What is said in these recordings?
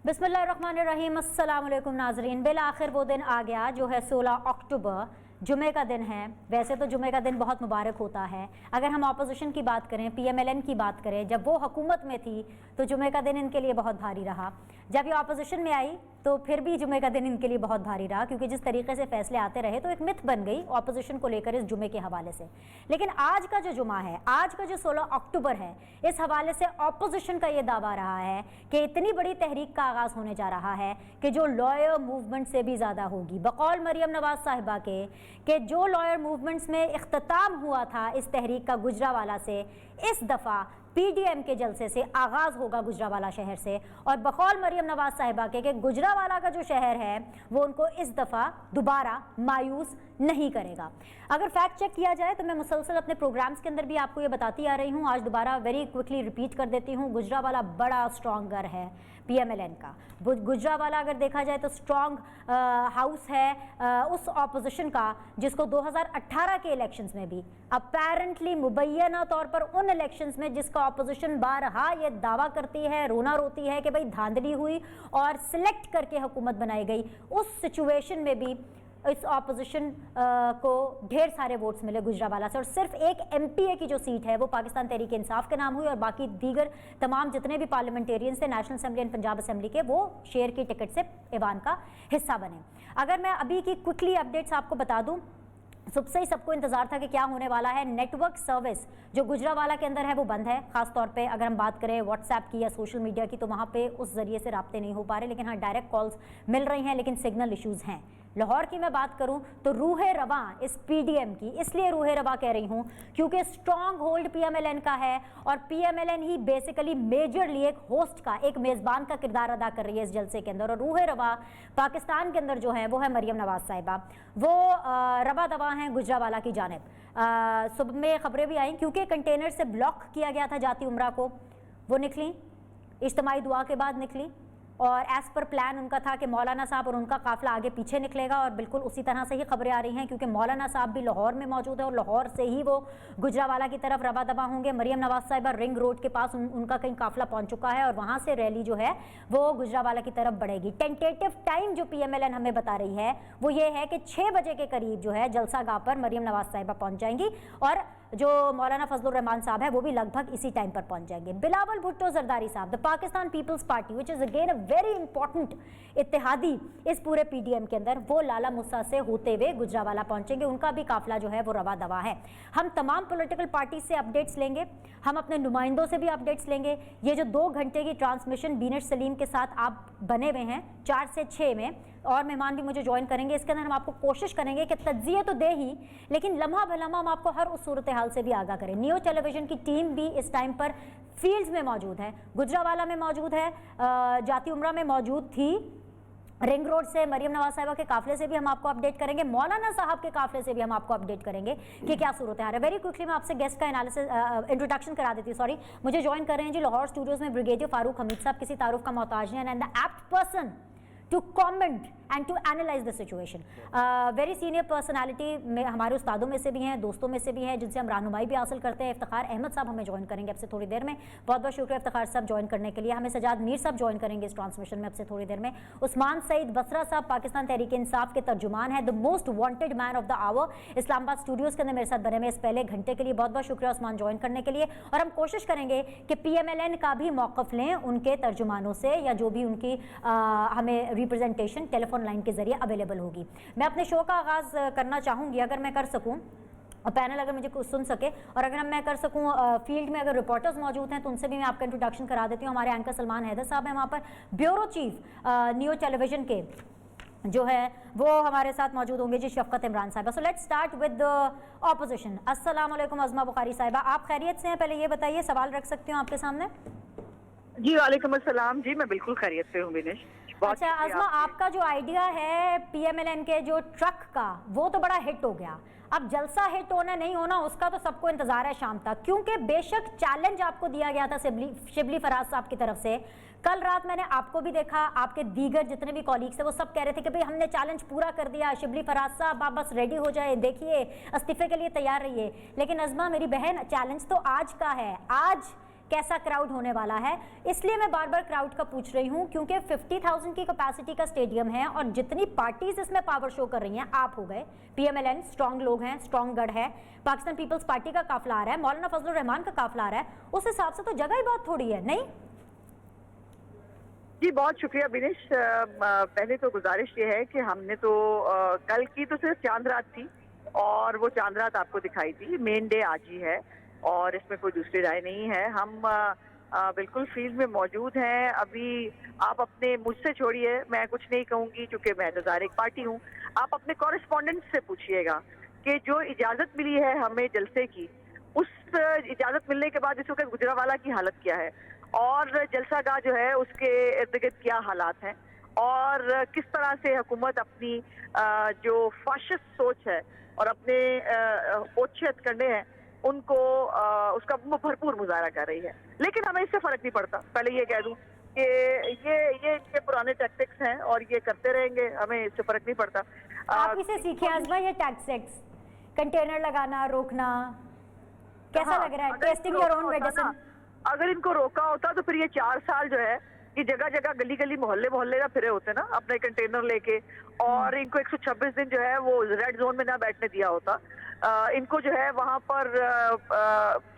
बिस्मिल्लाहिर्रहमानिर्रहीम, अस्सलाम वालेकुम नाज़रीन। बिल आखिर वो दिन आ गया जो है 16 अक्टूबर, जुमे का दिन है। वैसे तो जुमे का दिन बहुत मुबारक होता है। अगर हम अपोजिशन की बात करें, PMLN की बात करें, जब वो हुकूमत में थी तो जुमे का दिन इनके लिए बहुत भारी रहा। जब ये अपोजिशन में आई तो फिर भी जुमे का दिन इनके लिए बहुत भारी रहा, क्योंकि जिस तरीके से फैसले आते रहे तो एक मिथ बन गई अपोजिशन को लेकर इस जुमे के हवाले से। लेकिन आज का जो जुमा है, आज का जो 16 अक्टूबर है, इस हवाले से अपोजिशन का ये दावा रहा है कि इतनी बड़ी तहरीक का आगाज़ होने जा रहा है कि जो लॉयर मूवमेंट से भी ज़्यादा होगी। बकौल मरियम नवाज साहिबा के कि जो लॉयर मूवमेंट्स में इख्तिताम हुआ था इस तहरीक का गुजरावाला से, इस दफ़ा PDM के जलसे से आगाज़ होगा गुजरावाला शहर से। और बकौल मरियम नवाज साहिबा के कि गुजरावाला का जो शहर है वो उनको इस दफ़ा दोबारा मायूस नहीं करेगा। अगर फैक्ट चेक किया जाए तो मैं मुसलसल अपने प्रोग्राम्स के अंदर भी आपको ये बताती आ रही हूँ, आज दोबारा वेरी क्विकली रिपीट कर देती हूँ, गुजरावाला बड़ा स्ट्रॉन्गर है PMLN का। गुजरावाला अगर देखा जाए तो स्ट्रॉन्ग हाउस है उस ऑपोजिशन का जिसको 2018 के इलेक्शंस में भी अपेरेंटली मुबैना तौर पर उन इलेक्शंस में जिसका ऑपोजिशन बारहा ये दावा करती है, रोना रोती है कि भाई धांधली हुई और सिलेक्ट करके हुकूमत बनाई गई, उस सिचुएशन में भी इस ऑपोजिशन को ढेर सारे वोट्स मिले गुजरावाला से। और सिर्फ एक MPA की जो सीट है वो पाकिस्तान तहरीक इंसाफ के नाम हुई और बाकी दीगर तमाम जितने भी पार्लियामेंटेरियंस थे national assembly and Punjab assembly के, वो शेयर की टिकट से ऐवान का हिस्सा बने। अगर मैं अभी की क्विकली अपडेट्स आपको बता दूं, सुबह से ही सबको इंतजार था कि क्या होने वाला है। नेटवर्क सर्विस जो गुजरावाला के अंदर है वो बंद है, खास तौर पे अगर हम बात करें व्हाट्सएप की या सोशल मीडिया की तो वहाँ पे उस जरिए से राब्ते नहीं हो पा रहे, लेकिन हाँ डायरेक्ट कॉल्स मिल रही हैं, लेकिन सिग्नल इश्यूज़ हैं। लाहौर की मैं बात करूं तो रूह रवा इस PDM की, इसलिए रूह रवा कह रही हूं क्योंकि स्ट्रॉन्ग होल्ड PMLN का है और PMLN ही बेसिकली मेजरली एक होस्ट का, एक मेज़बान का किरदार अदा कर रही है इस जलसे के अंदर। और रूह रवा पाकिस्तान के अंदर जो है वो है मरियम नवाज साहिबा, वो रवा दवा हैं गुजरावाला की जानिब। सुबह में खबरें भी आई क्योंकि कंटेनर से ब्लॉक किया गया था जाती उम्रा को, वो निकली, इज्तिमाई दुआ के बाद निकली और एज़ पर प्लान उनका था कि मौलाना साहब और उनका काफ़िला आगे पीछे निकलेगा और बिल्कुल उसी तरह से ही खबरें आ रही हैं क्योंकि मौलाना साहब भी लाहौर में मौजूद है और लाहौर से ही वो गुजरावाला की तरफ रवा दवा होंगे। मरियम नवाज साहिबा रिंग रोड के पास उनका कहीं काफ़िला पहुंच चुका है और वहाँ से रैली जो है वो गुजरावाला की तरफ बढ़ेगी। टेंटेटिव टाइम जो PMLN हमें बता रही है वो ये है कि 6 बजे के करीब जो है जलसा गाह पर मरियम नवाज साहिबा पहुँच जाएंगी और जो मौलाना फजलुर रहमान साहब है वो भी लगभग इसी टाइम पर पहुंच जाएंगे। बिलावल भुट्टो जरदारी साहब, the Pakistan Peoples Party which is again a very important इत्तेहादी इस पूरे PDM के अंदर, वो लाला मुसा से होते हुए गुजरावाला पहुंचेंगे। उनका भी काफिला जो है वो रवा दवा है। हम तमाम पॉलिटिकल पार्टी से अपडेट्स लेंगे, हम अपने नुमाइंदों से भी अपडेट्स लेंगे। ये जो 2 घंटे की ट्रांसमिशन बीनर सलीम के साथ आप बने हुए हैं 4 से 6 में, और मेहमान भी मुझे ज्वाइन करेंगे, इसके अंदर हम आपको कोशिश करेंगे कि तज्जिए तो दे ही, लेकिन लम्हा भलम्हा हम आपको हर उस सूरत हाल से भी आगाह करें। नियो टेलीविजन की टीम भी इस टाइम पर फील्ड्स में मौजूद है, गुजरावाला में मौजूद है, जाती उम्रा में मौजूद थी, रिंग रोड से मरियम नवाज साहिबा के काफिले से भी हम आपको अपडेट करेंगे, मौलाना साहब के काफिले से भी हम आपको अपडेट करेंगे कि क्या सूरत है। वेरी क्विकली मैं आपसे गेस्ट का एनालिसिस इंट्रोडक्शन करा देती हूँ। सॉरी, मुझे ज्वाइन कर रहे हैं जी लाहौर स्टूडियोज में ब्रिगेडियर फारूक हमीद साहब, किसी तारुफ का मोहताज नहीं, and the apt person to comment and to analyze the situation. Very senior personality में हमारे उस्तादों में से भी हैं, दोस्तों में से भी हैं, जिनसे हम रहनुमाई भी हासिल करते हैं। इफ्तिखार अहमद साहब हमें ज्वाइन करेंगे अब से थोड़ी देर में, बहुत बहुत शुक्रिया इफ्तिखार साहब ज्वाइन करने के लिए। हमें सजाद मीर साहब ज्वाइन करेंगे इस ट्रांसमिशन में अब से थोड़ी देर में। उस्मान सईद बसरा साहब पाकिस्तान तहरीक इंसाफ के तर्जुमान है, the most wanted man of the hour, Islamabad studios के अंदर मेरे साथ बने में इस पहले घंटे के लिए बहुत बहुत शुक्रिया उस्मान ज्वाइन करने के लिए। और हम कोशिश करेंगे कि PMLN का भी मौक़िफ़ लें उनके तर्जुमानों से, या जो भी उनकी हमें रिप्रेजेंटेशन टेलीफोन लाइन के जरिए अवेलेबल होगी। मैं अपने शो का आगाज़ करना चाहूँगी, अगर मैं कर सकूँ, पैनल अगर मुझे कुछ सुन सके, और अगर मैं कर सकूँ फील्ड में अगर रिपोर्टर्स मौजूद हैं तो उनसे भी मैं आपका इंट्रोडक्शन करा देती हूँ। हमारे एंकर सलमान हैदर साहब हैं वहाँ पर, ब्यूरो चीफ नियो टेलीविजन के जो है वो हमारे साथ मौजूद होंगे जी शफकत इमरान साहिबा। So let's start with opposition. अस्सलाम वालेकुम अज़मा बुखारी साहिबा, आप खैरियत से हैं? पहले ये बताइए, सवाल रख सकती हूँ आपके सामने? जी वालेकुम अस्सलाम जी, मैं बिल्कुल खैरियत से हूँ विनेश। अच्छा अज़मा, आपका जो आइडिया है PMLN के जो ट्रक का, वो तो बड़ा हिट हो गया। अब जलसा हिट होना नहीं होना उसका तो सबको इंतजार है शाम तक, क्योंकि बेशक चैलेंज आपको दिया गया था शिबली फराज साहब की तरफ से। कल रात मैंने आपको भी देखा, आपके दीगर जितने भी कॉलीग्स थे वो सब कह रहे थे कि भाई हमने चैलेंज पूरा कर दिया, शिबली फराज साहब आप बस रेडी हो जाए, देखिए इस्तीफे के लिए तैयार रहिए। लेकिन अज़मा मेरी बहन, चैलेंज तो आज का है। आज कैसा क्राउड होने वाला है। इसलिए मैं बार बार क्राउड का पूछ रही हूँ क्योंकि 50,000 की कैपेसिटी का स्टेडियम है और जितनी पार्टीज इसमें पावर शो कर रही हैं, आप हो गए, PMLN स्ट्रॉन्ग लोग हैं, स्ट्रॉन्ग गढ़ है, पाकिस्तान पीपल्स पार्टी का काफिला आ रहा है, मौलाना फजलुर रहमान का काफिला आ रहा है, उस हिसाब से तो जगह ही बहुत थोड़ी है, नहीं? जी बहुत शुक्रिया बिनेश। पहले तो गुजारिश ये है कि हमने तो कल की तो सिर्फ चांद रात थी और वो चांद रात आपको दिखाई थी, मेन डे आज ही है और इसमें कोई दूसरी राय नहीं है। हम बिल्कुल फील्ड में मौजूद हैं। अभी आप अपने, मुझसे छोड़िए, मैं कुछ नहीं कहूंगी क्योंकि मैं तो ज़ाहिर एक पार्टी हूँ। आप अपने कॉरेस्पॉन्डेंट से पूछिएगा कि जो इजाज़त मिली है हमें जलसे की, उस इजाज़त मिलने के बाद इस वक्त गुजरावाला की हालत क्या है और जलसा गाह जो है उसके इर्द गिर्द क्या हालात हैं और किस तरह से हुकूमत अपनी जो फाशिस्ट सोच है और अपने ओछियत करने हैं उनको उसका भरपूर मुजाहरा कर रही है। लेकिन हमें इससे फर्क नहीं पड़ता, पहले ये कह दूं कि ये इनके पुराने टैक्टिक्स हैं और ये करते रहेंगे, हमें इससे फर्क नहीं पड़ता। आप इसे सीखिए आजमा, ये टैक्टिक्स, कंटेनर लगाना, रोकना, कैसा लग रहा है? Testing your own medicine. अगर इनको रोका होता तो फिर ये 4 साल जो है कि जगह जगह गली गली मोहल्ले मोहल्ले ना फिरे होते ना अपने कंटेनर लेके, और इनको 126 दिन जो है वो रेड जोन में ना बैठने दिया होता। इनको जो है वहां पर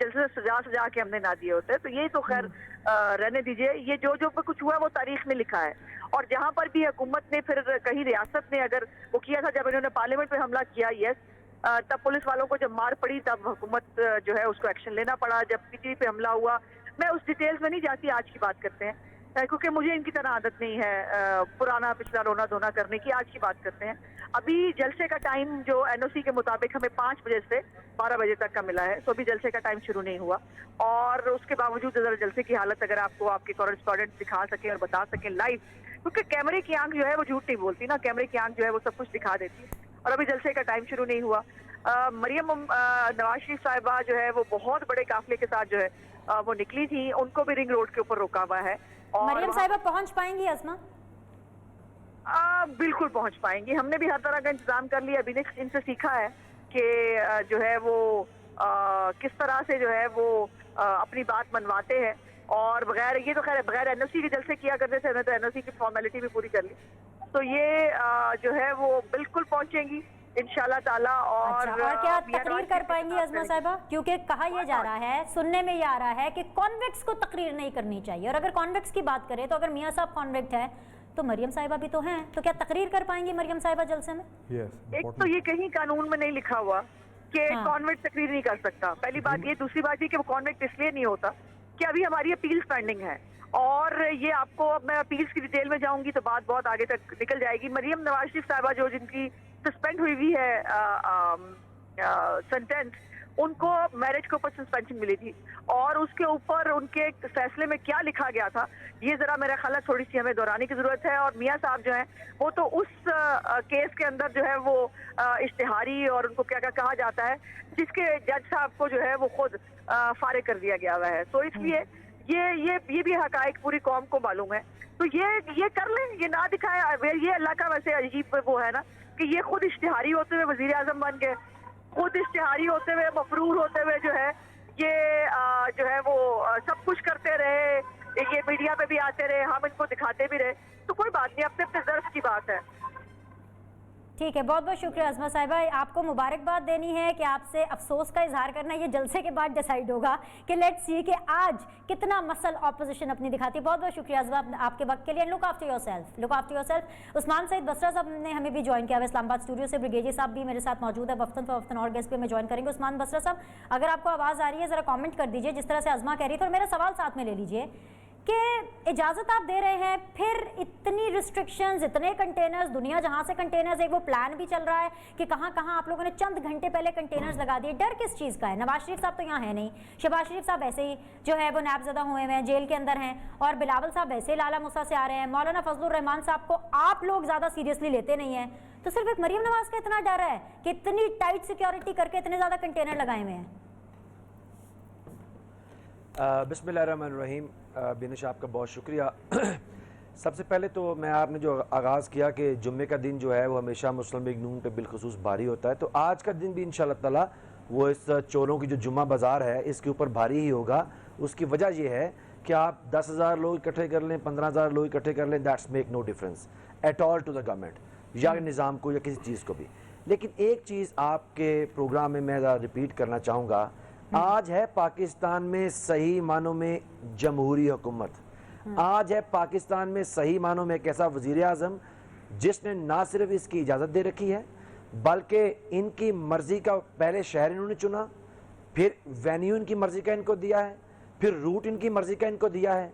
जैसे सजा के हमने ना दिए होते। तो ये तो खैर रहने दीजिए, ये जो जो कुछ हुआ वो तारीख में लिखा है। और जहां पर भी हुकूमत ने फिर कहीं रियासत ने अगर वो किया था, जब इन्होंने पार्लियामेंट पे हमला किया, यस, तब पुलिस वालों को जब मार पड़ी तब हुकूमत जो है उसको एक्शन लेना पड़ा। जब पीटी पे हमला हुआ, मैं उस डिटेल्स में नहीं जाती, आज की बात करते हैं क्योंकि मुझे इनकी तरह आदत नहीं है पुराना पिछला रोना धोना करने की। आज की बात करते हैं। अभी जलसे का टाइम जो NOC के मुताबिक हमें 5 बजे से 12 बजे तक का मिला है, तो अभी जलसे का टाइम शुरू नहीं हुआ और उसके बावजूद अगर जलसे की हालत अगर आपको आपके कॉरेस्पॉन्डेंट दिखा सके और बता सके लाइव, क्योंकि कैमरे की आंख जो है वो झूठ नहीं बोलती ना, कैमरे की आंख जो है वो सब कुछ दिखा देती है। और अभी जलसे का टाइम शुरू नहीं हुआ। मरियम नवाज शरीफ साहिबा जो है वो बहुत बड़े काफिले के साथ जो है वो निकली थी, उनको भी रिंग रोड के ऊपर रोका हुआ है। और मरियम साहिबा पहुंच पाएंगी आसमा? बिल्कुल पहुंच पाएंगी। हमने भी हर तरह का इंतजाम कर लिया। अभी इनसे सीखा है कि जो है वो किस तरह से जो है वो अपनी बात मनवाते हैं और बगैर, ये तो खैर बगैर NOC के जलसे किया करते थे, हमने तो NOC की फॉर्मेलिटी भी पूरी कर ली। तो ये जो है वो बिल्कुल पहुंचेंगी इंशाल्लाह ताला। और क्या तकरीर कर पाएंगी आजमा साहिबा? क्योंकि कहा यह जा रहा है, सुनने में ये आ रहा है कि कॉन्वेक्ट्स को तकरीर नहीं करनी चाहिए, और अगर कॉन्वेक्ट्स की बात करें तो अगर मियां साहब कॉन्वेक्ट है तो मरियम साहिबा भी तो हैं, तो क्या तकरीर कर पाएंगी मरियम साहिबा जलसे में? एक तो ये कहीं कानून में नहीं लिखा हुआ कि कॉन्वेक्ट तकरीर नहीं कर सकता, पहली बात ये। दूसरी बात ये कि वो कॉन्वेक्ट इसलिए नहीं होता कि अभी हमारी अपील पेंडिंग है, और ये आपको, अब मैं अपील्स की डिटेल में जाऊंगी तो बात बहुत आगे तक निकल जाएगी। मरियम नवाज शरीफ साहिबा जो जिनकी सस्पेंड हुई है सेंटेंस, उनको मैरिज के ऊपर सस्पेंशन मिली थी और उसके ऊपर उनके फैसले में क्या लिखा गया था, ये जरा मेरा ख्याल है थोड़ी सी हमें दोहराने की जरूरत है। और मियां साहब जो हैं वो तो उस केस के अंदर जो है वो इश्तिहारी और उनको क्या क्या कहा जाता है, जिसके जज साहब को जो है वो खुद फारिग कर दिया गया हुआ है। तो इसलिए ये भी हकायक पूरी कौम को मालूम है। तो ये कर लें, ये ना दिखाए। ये अल्लाह का वैसे अजीब वो है ना कि ये खुद इश्तिहारी होते हुए वजीर आजम बन गए, खुद इश्तिहारी होते हुए, मफरूर होते हुए जो है ये जो है वो सब कुछ करते रहे, ये मीडिया पे भी आते रहे, हम इनको दिखाते भी रहे। तो कोई बात नहीं, अपने अपने ज़र्फ की बात है। ठीक है, बहुत बहुत शुक्रिया आजमा साहिबा। आपको मुबारकबाद देनी है कि आपसे अफसोस का इजहार करना ये जलसे के बाद डिसाइड होगा कि लेट्स सी कि आज कितना मसल ऑपोजिशन अपनी दिखाती है। बहुत बहुत शुक्रिया आजमा आपके वक्त के लिए। Look after yourself, look after yourself. Usman Saeed Basra sahab ने हमें भी ज्वाइन किया है इस्लामाबाद स्टूडियो से। ब्रिगेडियर साहब भी मेरे साथ मौजूद है, वफ्तन और गेस्ट पे हमें ज्वाइन करेंगे। उस्मान बसरा साहब, अगर आपको आवाज़ आ रही है ज़रा कॉमेंट कर दीजिए, जिस तरह से आजमा कह रही थी, और मेरा सवाल साथ में ले लीजिए कि इजाज़त आप दे रहे हैं, फिर इतनी रिस्ट्रिक्शंस, इतने कंटेनर्स, दुनिया जहां से कंटेनर्स, एक वो प्लान भी चल रहा है कि कहां कहां आप लोगों ने चंद घंटे पहले कंटेनर्स लगा दिए। डर किस चीज़ का है? नवाज शरीफ साहब तो यहाँ है नहीं, शहबाज शरीफ साहब ऐसे ही जो है वो नैबज़दा हुए हैं, जेल के अंदर हैं, और बिलावल साहब वैसे लाला मुसा से आ रहे हैं। मौलाना फजलुर रहमान साहब को आप लोग ज़्यादा सीरियसली लेते नहीं हैं, तो सिर्फ एक मरियम नवाज का इतना डर है कि इतनी टाइट सिक्योरिटी करके इतने ज़्यादा कंटेनर लगाए हुए हैं। बिस्मिल्लाहिर्रहमानिर्रहीम। बिनिश, आपका बहुत शुक्रिया। सबसे पहले तो मैं, आपने जो आगाज़ किया कि जुम्मे का दिन जो है वो हमेशा मुस्लिम लीग नून पे बिलखुसूस भारी होता है, तो आज का दिन भी इंशाअल्लाह ताला वो इस चोरों की जो जुम्मा बाज़ार है इसके ऊपर भारी ही होगा। उसकी वजह यह है कि आप 10,000 लोग इकट्ठे कर लें, 15,000 लोग इकट्ठे कर लें, that's make no difference at all to the government या निज़ाम को या किसी चीज़ को भी। लेकिन एक चीज़ आपके प्रोग्राम में मैं रिपीट करना चाहूँगा, आज है पाकिस्तान में सही मानों में जमहूरी हुकूमत, आज है पाकिस्तान में सही मानों में एक ऐसा वज़ीर आज़म जिसने ना सिर्फ इसकी इजाज़त दे रखी है बल्कि इनकी मर्ज़ी का पहले शहर इन्होंने चुना, फिर वेन्यू इनकी मर्ज़ी का इनको दिया है, फिर रूट इनकी मर्ज़ी का इनको दिया है,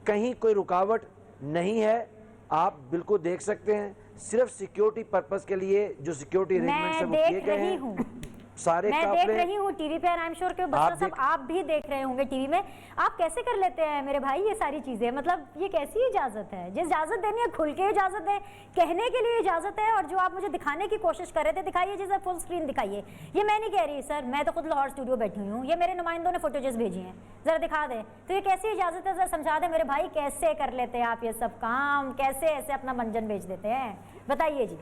कहीं कोई रुकावट नहीं है। आप बिल्कुल देख सकते हैं सिर्फ सिक्योरिटी पर्पस के लिए जो सिक्योरिटी अरेंजमेंट्स हैं वो किए गए हैं, सारे मैं देख काफिले रही हूँ टीवी पे, आई एम श्योर कि बसरा साहब आप भी देख रहे होंगे टीवी में। आप कैसे कर लेते हैं मेरे भाई ये सारी चीजें? मतलब ये कैसी इजाजत है? जिस इजाजत देनी है खुल के इजाजत है, कहने के लिए इजाजत है, और जो आप मुझे दिखाने की कोशिश कर रहे थे, दिखाइए जी सर, फुल स्क्रीन दिखाइए। ये मैं नहीं कह रही सर, मैं तो खुद लाहौर स्टूडियो बैठी हुई हूँ, ये मेरे नुमाइंदों ने फुटेजेस भेजी हैं, जरा दिखा दें। तो ये कैसी इजाजत है, जरा समझा दें मेरे भाई, कैसे कर लेते हैं आप ये सब काम, कैसे ऐसे अपना मंजन बेच देते हैं, बताइए जी।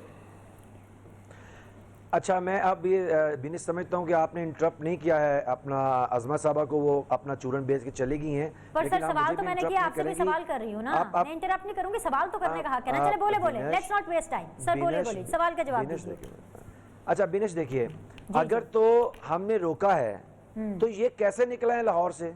अच्छा, मैं अब ये भी नहीं समझता हूँ कि आपने इंटरप्ट नहीं किया है अपना अज़मा साहबा को, वो अपना चूरन बेच के चली गई हैं। पर लेकिन सर आप सवाल मुझे तो भी मैंने interrupt किया, नहीं आपसे भी करेंगी। सवाल कर रही हूँ ना, मैं इंटरप्ट नहीं करूंगी, सवाल तो करने का हक है ना। चले बोले बोले, Binesh- let's not waste time sir, बोले बोले, सवाल का जवाब बिनेश दीजिए। देखिए, अच्छा बिनेश देखिए, अगर तो हमने रोका है तो ये कैसे निकला है लाहौर से?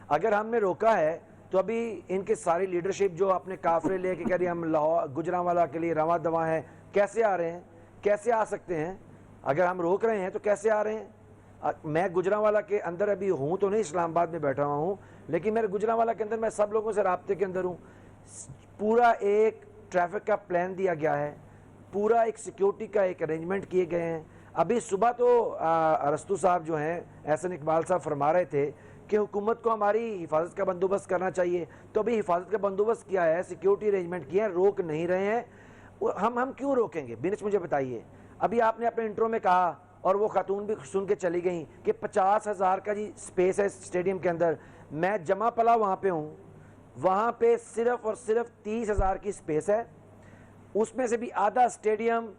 अगर हमने रोका है तो अभी इनके सारी लीडरशिप जो अपने काफिले लेके कह रही हम लाहौर गुजरांवाला के लिए रवा दवा हैं, कैसे आ रहे हैं, कैसे आ सकते हैं? अगर हम रोक रहे हैं तो कैसे आ रहे हैं? मैं गुजरांवाला के अंदर अभी हूँ तो नहीं, इस्लामाबाद में बैठा हुआ हूँ, लेकिन मेरे गुजरांवाला के अंदर मैं सब लोगों से राब्ते के अंदर हूँ। पूरा एक ट्रैफिक का प्लान दिया गया है, पूरा एक सिक्योरिटी का एक अरेंजमेंट किए गए हैं। अभी सुबह तो अरस्तु साहब जो हैं, एहसन इकबाल साहब फरमा रहे थे कि हुकूमत को हमारी हिफाजत का बंदोबस्त करना चाहिए, तो अभी हिफाजत का बंदोबस्त किया है, सिक्योरिटी अरेंजमेंट किए हैं, रोक नहीं रहे हैं। हम क्यों रोकेंगे? बिनेश मुझे बताइए, अभी आपने अपने इंट्रो में कहा और वो खातून भी सुन के चली गई कि 50,000 का जी स्पेस है स्टेडियम के अंदर। मैं जमा पला वहाँ पे हूँ, वहाँ पे सिर्फ और सिर्फ 30,000 की स्पेस है, उसमें से भी आधा स्टेडियम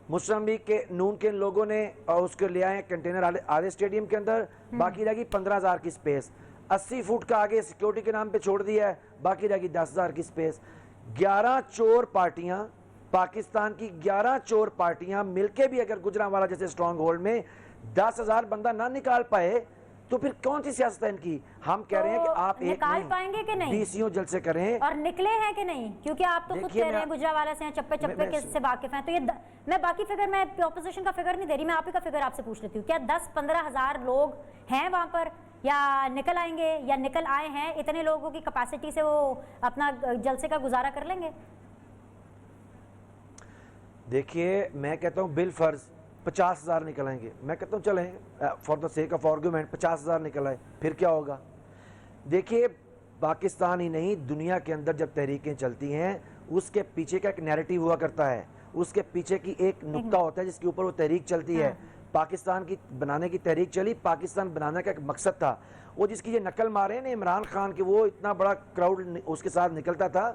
मुस्लिम लीग के नून के लोगों ने और उसके ले आए कंटेनर आधे स्टेडियम के अंदर, बाकी रहेगी 15,000 की स्पेस। 80 फुट का आगे सिक्योरिटी के नाम पे छोड़ दिया है, बाकी रहेगी 10,000 की स्पेस। 11 चोर पार्टियां, पाकिस्तान की 11 चोर पार्टियां मिलके भी अगर गुजरांवाला जैसे स्ट्रॉन्ग होल्ड में 10,000 बंदा ना निकाल पाए तो फिर कौन सी सियासत है इनकी? हम कह रहे हैं कि आप एक निकाल पाएंगे कि नहीं, 20 जलसे करें, और निकले हैं कि नहीं? क्योंकि आप तो खुद कह रहे हैं गुजरांवाला से हैं, चप्पे चप्पे के से वाकिफ हैं। तो ये मैं बाकी फिगर, मैं ऑपोजिशन का फिगर नहीं दे रही, मैं आप ही का फिगर आपसे पूछ लेती हूँ। क्या 10-15 हज़ार लोग हैं वहाँ पर, या निकल आएंगे, या निकल आए हैं? इतने लोगों की कैपेसिटी से वो अपना जलसे का गुजारा कर लेंगे? देखिए मैं कहता हूँ बिल फर्ज 50,000 निकल आएंगे, मैं कहता हूँ चलें for the sake of argument 50,000 निकल आए, फिर क्या होगा? देखिए पाकिस्तान ही नहीं, दुनिया के अंदर जब तहरीकें चलती हैं उसके पीछे का एक नैरेटिव हुआ करता है, उसके पीछे की एक नुक्ता होता है जिसके ऊपर वो तहरीक चलती है। पाकिस्तान की बनाने की तहरीक चली, पाकिस्तान बनाने का एक मकसद था। वो जिसकी ये नकल मारे हैं ना इमरान खान की, वो इतना बड़ा क्राउड उसके साथ निकलता था,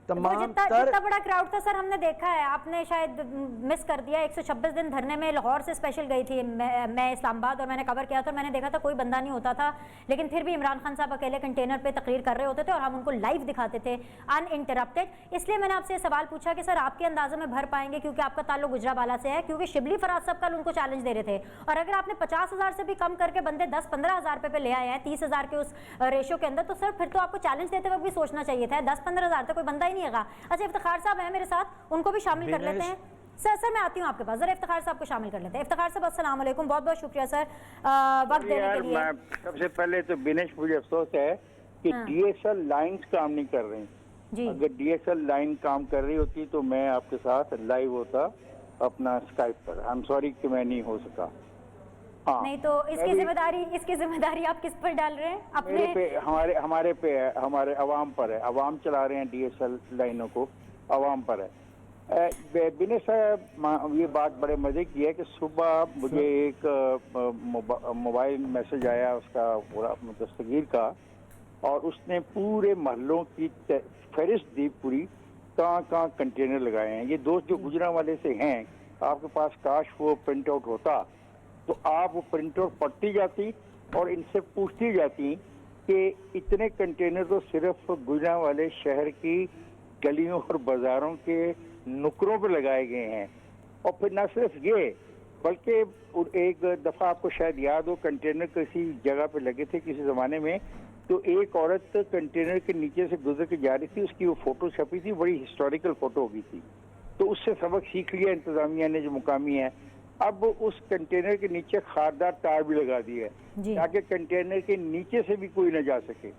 जितना बड़ा क्राउड था सर, हमने देखा है, आपने शायद मिस कर दिया। 126 दिन धरने में लाहौर से स्पेशल गई थी मैं इस्लामाबाद, और मैंने कवर किया था, मैंने देखा था कोई बंदा नहीं होता था, लेकिन फिर भी इमरान खान साहब अकेले कंटेनर पे तकरीर कर रहे होते थे और हम उनको लाइव दिखाते थे अनइंटरप्टेड। इसलिए मैंने आपसे सवाल पूछा कि सर आपके अंदाजे में भर पाएंगे, क्योंकि आपका ताल्लुक गुजरांवाला से है, क्योंकि शिबली फराज साहब कल उनको चैलेंज दे रहे थे, और अगर आपने 50,000 से भी कम करके बंदे 10-15 हज़ार पे ले आए हैं 30,000 के उस रेशो के अंदर, तो सर फिर तो आपको चैलेंज देते वक्त भी सोचना चाहिए था। 10-15 हज़ार तो कोई बंदा ही नहीं है। अच्छा, इफ्तिखार साहब हैं मेरे साथ, उनको भी शामिल कर लेते हैं। सर मैं आती हूँ आपके पास, जरा इफ्तिखार साहब को शामिल कर लेते हैं। इफ्तिखार साहब अस्सलाम वालेकुम, बहुत बहुत शुक्रिया सर वक्त देने के लिए। मैं सबसे पहले तो बिनेश, मुझे अफसोस है कि डीएसएल लाइंस काम नहीं कर रही जी। अगर डीएसएल लाइन काम कर रही होती तो मैं आपके साथ लाइव होता अपना स्काइप पर। आई एम सॉरी कि मैं नहीं हो सका। हाँ, नहीं तो इसकी जिम्मेदारी आप किस पर डाल रहे हैं? अपने पे, हमारे पे है, हमारे अवाम पर है। अवाम चला रहे हैं डीएसएल लाइनों को, अवाम पर है। बिने साहब, ये बात बड़े मजे की है कि सुबह मुझे एक मोबाइल मैसेज आया उसका पूरा दस्तगीर का, और उसने पूरे महलों की फहरिस्त दी पूरी, कहाँ कंटेनर लगाए हैं। ये दोस्त जो गुजरांवाले से हैं, आपके पास काश वो प्रिंट आउट होता तो आप वो प्रिंट आउट पढ़ती जाती और इनसे पूछती जाती कि इतने कंटेनर तो सिर्फ गुजरांवाले शहर की गलियों और बाजारों के नुकरों पर लगाए गए हैं। और फिर न सिर्फ ये बल्कि एक दफा आपको शायद याद हो, कंटेनर किसी जगह पे लगे थे किसी जमाने में, तो एक औरत कंटेनर के नीचे से गुजर के जा रही थी, उसकी वो फोटो छपी थी, बड़ी हिस्टोरिकल फोटो होगी थी। तो उससे सबक सीख लिया इंतजामिया ने जो मुकामी है। अब उस कंटेनर के नीचे खारदार तार भी लगा दिया है ताकि कंटेनर के नीचे से भी कोई न जा सके।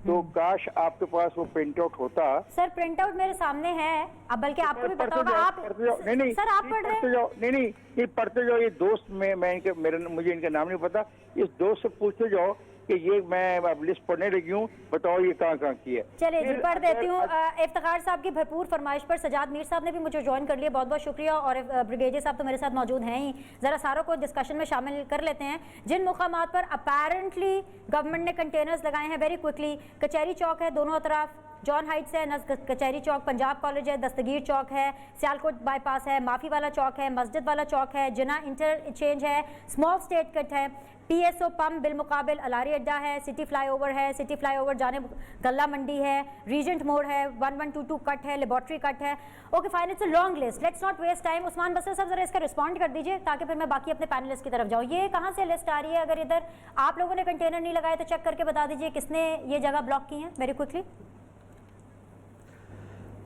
तो काश आपके पास वो प्रिंट आउट होता। सर प्रिंट आउट मेरे सामने है, अब बल्कि आपको भी पता होगा। आप नहीं सर आप पढ़ रहे हैं? नहीं ये पढ़ते जाओ। ये दोस्त मैं इनके मुझे इनका नाम नहीं पता, इस दोस्त से पूछते जाओ कि ये मैं अब लिस्ट पढ़ने लगी हूँ, बताओ ये कहाँ की है। चलिए जी पढ़ देती हूँ। इफ्तिखार साहब की भरपूर फरमाइश पर सजाद मीर साहब ने भी मुझे ज्वाइन कर लिया, बहुत बहुत शुक्रिया। और ब्रिगेडियर साहब तो मेरे साथ मौजूद हैं ही, जरा सारों को डिस्कशन में शामिल कर लेते हैं। जिन मुकामात पर अपेरेंटली गवर्नमेंट ने कंटेनर्स लगाए हैं, वेरी क्विकली, कचहरी चौक है दोनों तरफ, जॉन हाइट्स है, कचहरी चौक, पंजाब कॉलेज है, दस्तगीर चौक है, सियालकोट बाईपास है, माफी वाला चौक है, मस्जिद वाला चौक है, जिना इंटरचेंज है, स्मॉल स्टेट कट है, पीएसओ पंप बिलमुकाबिल अलारी अड्डा है, सिटी फ्लाईओवर है, सिटी फ्लाईओवर जाने गल्ला मंडी है, रीजेंट मोड़ है, 1122 कट है, लेबोरेटरी कट है। Okay fine, it's a long list, let's not waste time. Usman Basar sahab जरा इसका रिस्पॉन्ड कर दीजिए ताकि फिर मैं बाकी अपने पैनलिस्ट की तरफ जाऊँ। ये कहाँ से लिस्ट आ रही है? अगर इधर आप लोगों ने कंटेनर नहीं लगाए तो चेक करके बता दीजिए किसने ये जगह ब्लॉक की है, वेरी क्विकली।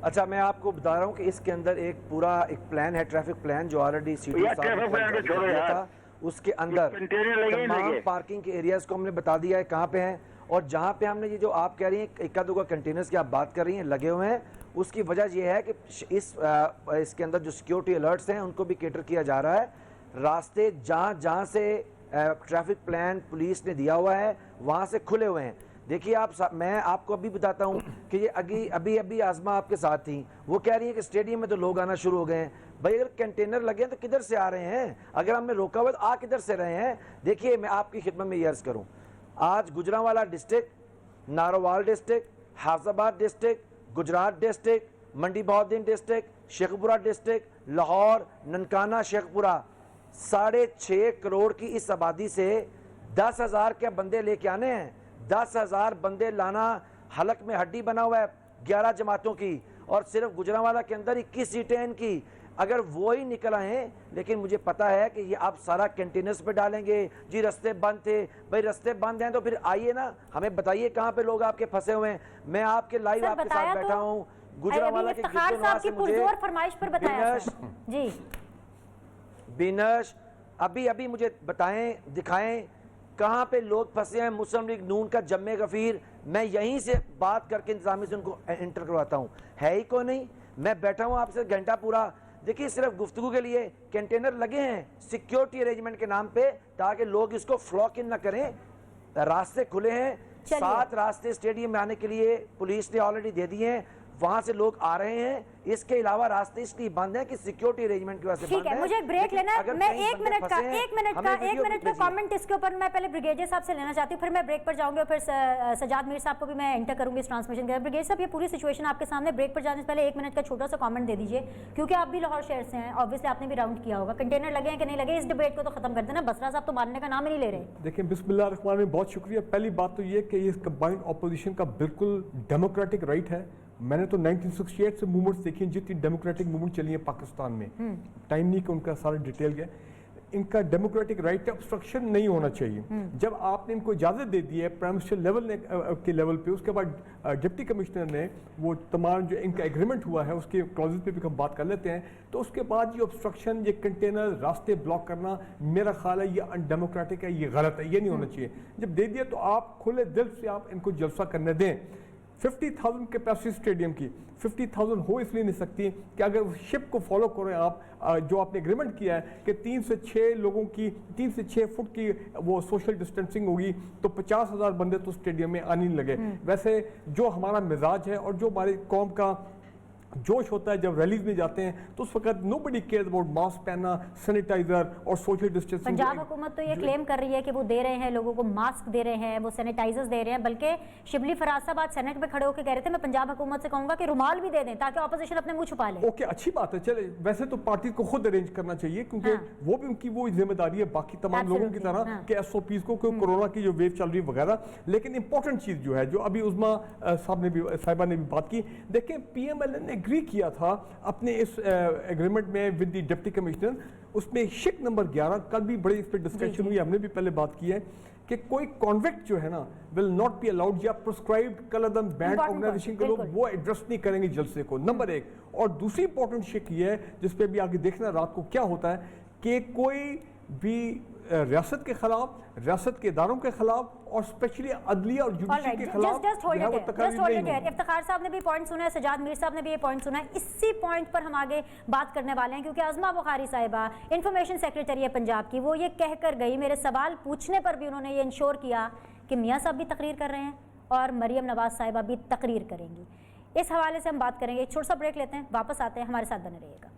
अच्छा, मैं आपको बता रहा हूँ कि इसके अंदर एक पूरा एक प्लान है, ट्रैफिक प्लान, जो ऑलरेडी सीटी साहब उसके अंदर तमाम पार्किंग के एरियाज को हमने बता दिया है कहाँ पे हैं। और जहाँ पे हमने ये जो आप कह रही हैं इक्का दुक्का कंटेनर्स की आप बात कर रही हैं लगे हुए हैं, उसकी वजह ये है कि इसके अंदर जो सिक्योरिटी अलर्ट्स हैं उनको भी केटर किया जा रहा है। रास्ते जहाँ से ट्रैफिक प्लान पुलिस ने दिया हुआ है वहाँ से खुले हुए हैं। देखिए मैं आपको अभी बताता हूँ कि ये अभी आजमा आपके साथ थी, वो कह रही है कि स्टेडियम में तो लोग आना शुरू हो गए हैं। भाई अगर कंटेनर लगे हैं तो किधर से आ रहे हैं? अगर हमने रोका हुआ तो आ किधर से रहे हैं? देखिए मैं आपकी खिदमत में ये अर्ज करूँ, आज Gujranwala district, Narowal district, Hafizabad district, Gujrat district, Mandi Bahauddin district, Sheikhupura district, Lahore, Nankana, Sheikhupura, 6.5 crore की इस आबादी से 10,000 के बंदे लेके आने हैं। 10,000 बंदे लाना हलक में हड्डी बना हुआ है 11 जमातों की, और सिर्फ गुजरांवाला के अंदर 21 सीटें इनकी। अगर वो ही निकल आए, लेकिन मुझे पता है कि ये आप सारा कंटेनर्स पे डालेंगे, जी रास्ते बंद थे। भाई रास्ते बंद हैं तो फिर आइए ना, हमें बताइए कहाँ पे लोग आपके फंसे हुए हैं। मैं आपके लाइव आपके साथ बैठा हूँ गुजरांवाला के जी बिनश, अभी मुझे बताएं, दिखाएं कहाँ पे लोग फंसे हैं। मुस्लिम लीग नून का जम्मे गफीर, मैं यहीं से बात करके इंतजामी से उनको एंटर करवाता हूँ, है ही कोई नहीं। मैं बैठा हूँ आपसे घंटा पूरा, देखिए सिर्फ गुफ्तगू के लिए कंटेनर लगे हैं सिक्योरिटी अरेंजमेंट के नाम पे, ताकि लोग इसको फ्लॉक इन न करें। रास्ते खुले हैं, 7 रास्ते स्टेडियम में आने के लिए पुलिस ने ऑलरेडी दे दिए हैं, वहां से लोग आ रहे हैं। इसके अलावा रास्ते इसलिए बंद है कि सिक्योरिटी अरेंजमेंट की वजह से। ठीक है, मुझे एक ब्रेक लेना है। मैं 1 मिनट का कमेंट इसके ऊपर मैं पहले ब्रिगेडियर साहब से लेना चाहती हूँ, फिर मैं ब्रेक पर जाऊंगी और फिर सजाद मीर साहब को भी मैं एंटर करूंगी इस ट्रांसमिशन के। ब्रिगेडियर साहब ये पूरी सिचुएशन आपके सामने, ब्रेक पर जाने से पहले 1 मिनट का छोटा सा कमेंट दे दीजिए, क्योंकि आप भी लाहौर शहर से हैं, ऑब्वियसली आपने भी राउंड किया होगा। कंटेनर लगे हैं कि नहीं लगे, इस डिबेट को तो खत्म कर देना। बसरा साहब तो मानने का नाम ही नहीं ले रहे। देखिए बिस्मिल्लाह रहमान में बहुत शुक्रिया। पहली बात तो ये कि ये कंबाइंड ऑपोजिशन का बिल्कुल डेमोक्रेटिक राइट है। मैंने तो 1968 से मूवमेंट्स देखी हैं, जितनी डेमोक्रेटिक मूवमेंट चली है पाकिस्तान में, टाइम नहीं कि उनका सारा डिटेल गया। इनका डेमोक्रेटिक राइट है, ऑब्स्ट्रक्शन नहीं होना चाहिए। जब आपने इनको इजाज़त दे दी है प्राइम मिनिस्टर लेवल के लेवल पे, उसके बाद डिप्टी कमिश्नर ने वो तमाम जो इनका एग्रीमेंट हुआ है उसके क्लॉजेज पे भी हम बात कर लेते हैं, तो उसके बाद ये ऑब्स्ट्रक्शन, ये कंटेनर, रास्ते ब्लॉक करना, मेरा ख्याल है ये अनडेमोक्रेटिक है, ये गलत है, ये नहीं होना चाहिए। जब दे दिया तो आप खुले दिल से आप इनको जलसा करने दें। 50,000 कैपेसिटी स्टेडियम की 50,000 हो इसलिए नहीं सकती कि अगर उस शिप को फॉलो करें आप, जो आपने एग्रीमेंट किया है कि 3 से 6 लोगों की 3 से 6 फुट की वो सोशल डिस्टेंसिंग होगी, तो 50,000 बंदे तो स्टेडियम में आने नहीं लगे। वैसे जो हमारा मिजाज है और जो हमारी कौम का जोश होता है जब रैलीज में जाते हैं तो उस वक्त नोबडी केयर्स अबाउट मास्क पहनना, सैनिटाइजर और सोशल डिस्टेंसिंग। पंजाब हुकूमत तो ये क्लेम कर रही है कि वो दे रहे हैं लोगों को मास्क दे रहे हैं, वो सैनिटाइजर्स दे रहे हैं, बल्कि शिबली फराज साहब आज सेनेट में खड़े होकर कह रहे थे मैं पंजाब हुकूमत से कहूंगा कि रुमाल भी दे दें ताकि ऑपोजिशन अपने मुंह छुपा ले। ओके, अच्छी बात है। चले, वैसे तो पार्टी को खुद अरेंज करना चाहिए क्योंकि वो भी उनकी वो जिम्मेदारी है बाकी तमाम लोगों की तरह कि एसओपीज को कोरोना की जो वेव चल रही है वगैरह। लेकिन इंपॉर्टेंट चीज जो है जो अभी उस्मा साहिबा ने भी बात की, देखें पीएमएलएन ने एग्री किया था अपने इस एग्रीमेंट में विद द डिप्टी कमिश्नर, उसमें शिक नंबर 11 कल भी बड़ी इस पर डिस्कशन हुई, हमने भी पहले बात की है कि कोई कॉन्विक्ट जो है ना विल नॉट बी अलाउड या प्रिस्क्राइब्ड कलरदम बैंड ऑर्गेनाइजेशन के लोग वो एड्रेस नहीं करेंगे जलसे को, नंबर 1। और दूसरी इंपॉर्टेंट शिक ये है जिस पे भी आगे देखना रात को क्या होता है कि कोई भी रियासत के खिलाफ, रियासत के इदारों के खिलाफ और स्पेशली अदलिया और जुडिशरी के खिलाफ इफ्तिखार साहब ने भी पॉइंट सुना है, सजाद मीर साहब ने भी ये पॉइंट सुना है। इसी पॉइंट पर हम आगे बात करने वाले हैं क्योंकि अज़मा बुखारी साहिबा इंफॉर्मेशन सेक्रेटरी है पंजाब की, वो ये कहकर गई, मेरे सवाल पूछने पर भी उन्होंने ये इंश्योर किया कि मियाँ साहब भी तकरीर कर रहे हैं और मरियम नवाज साहिबा भी तकरीर करेंगी। इस हवाले से हम बात करेंगे। एक छोटा सा ब्रेक लेते हैं, वापस आते हैं, हमारे साथ बने रहिएगा।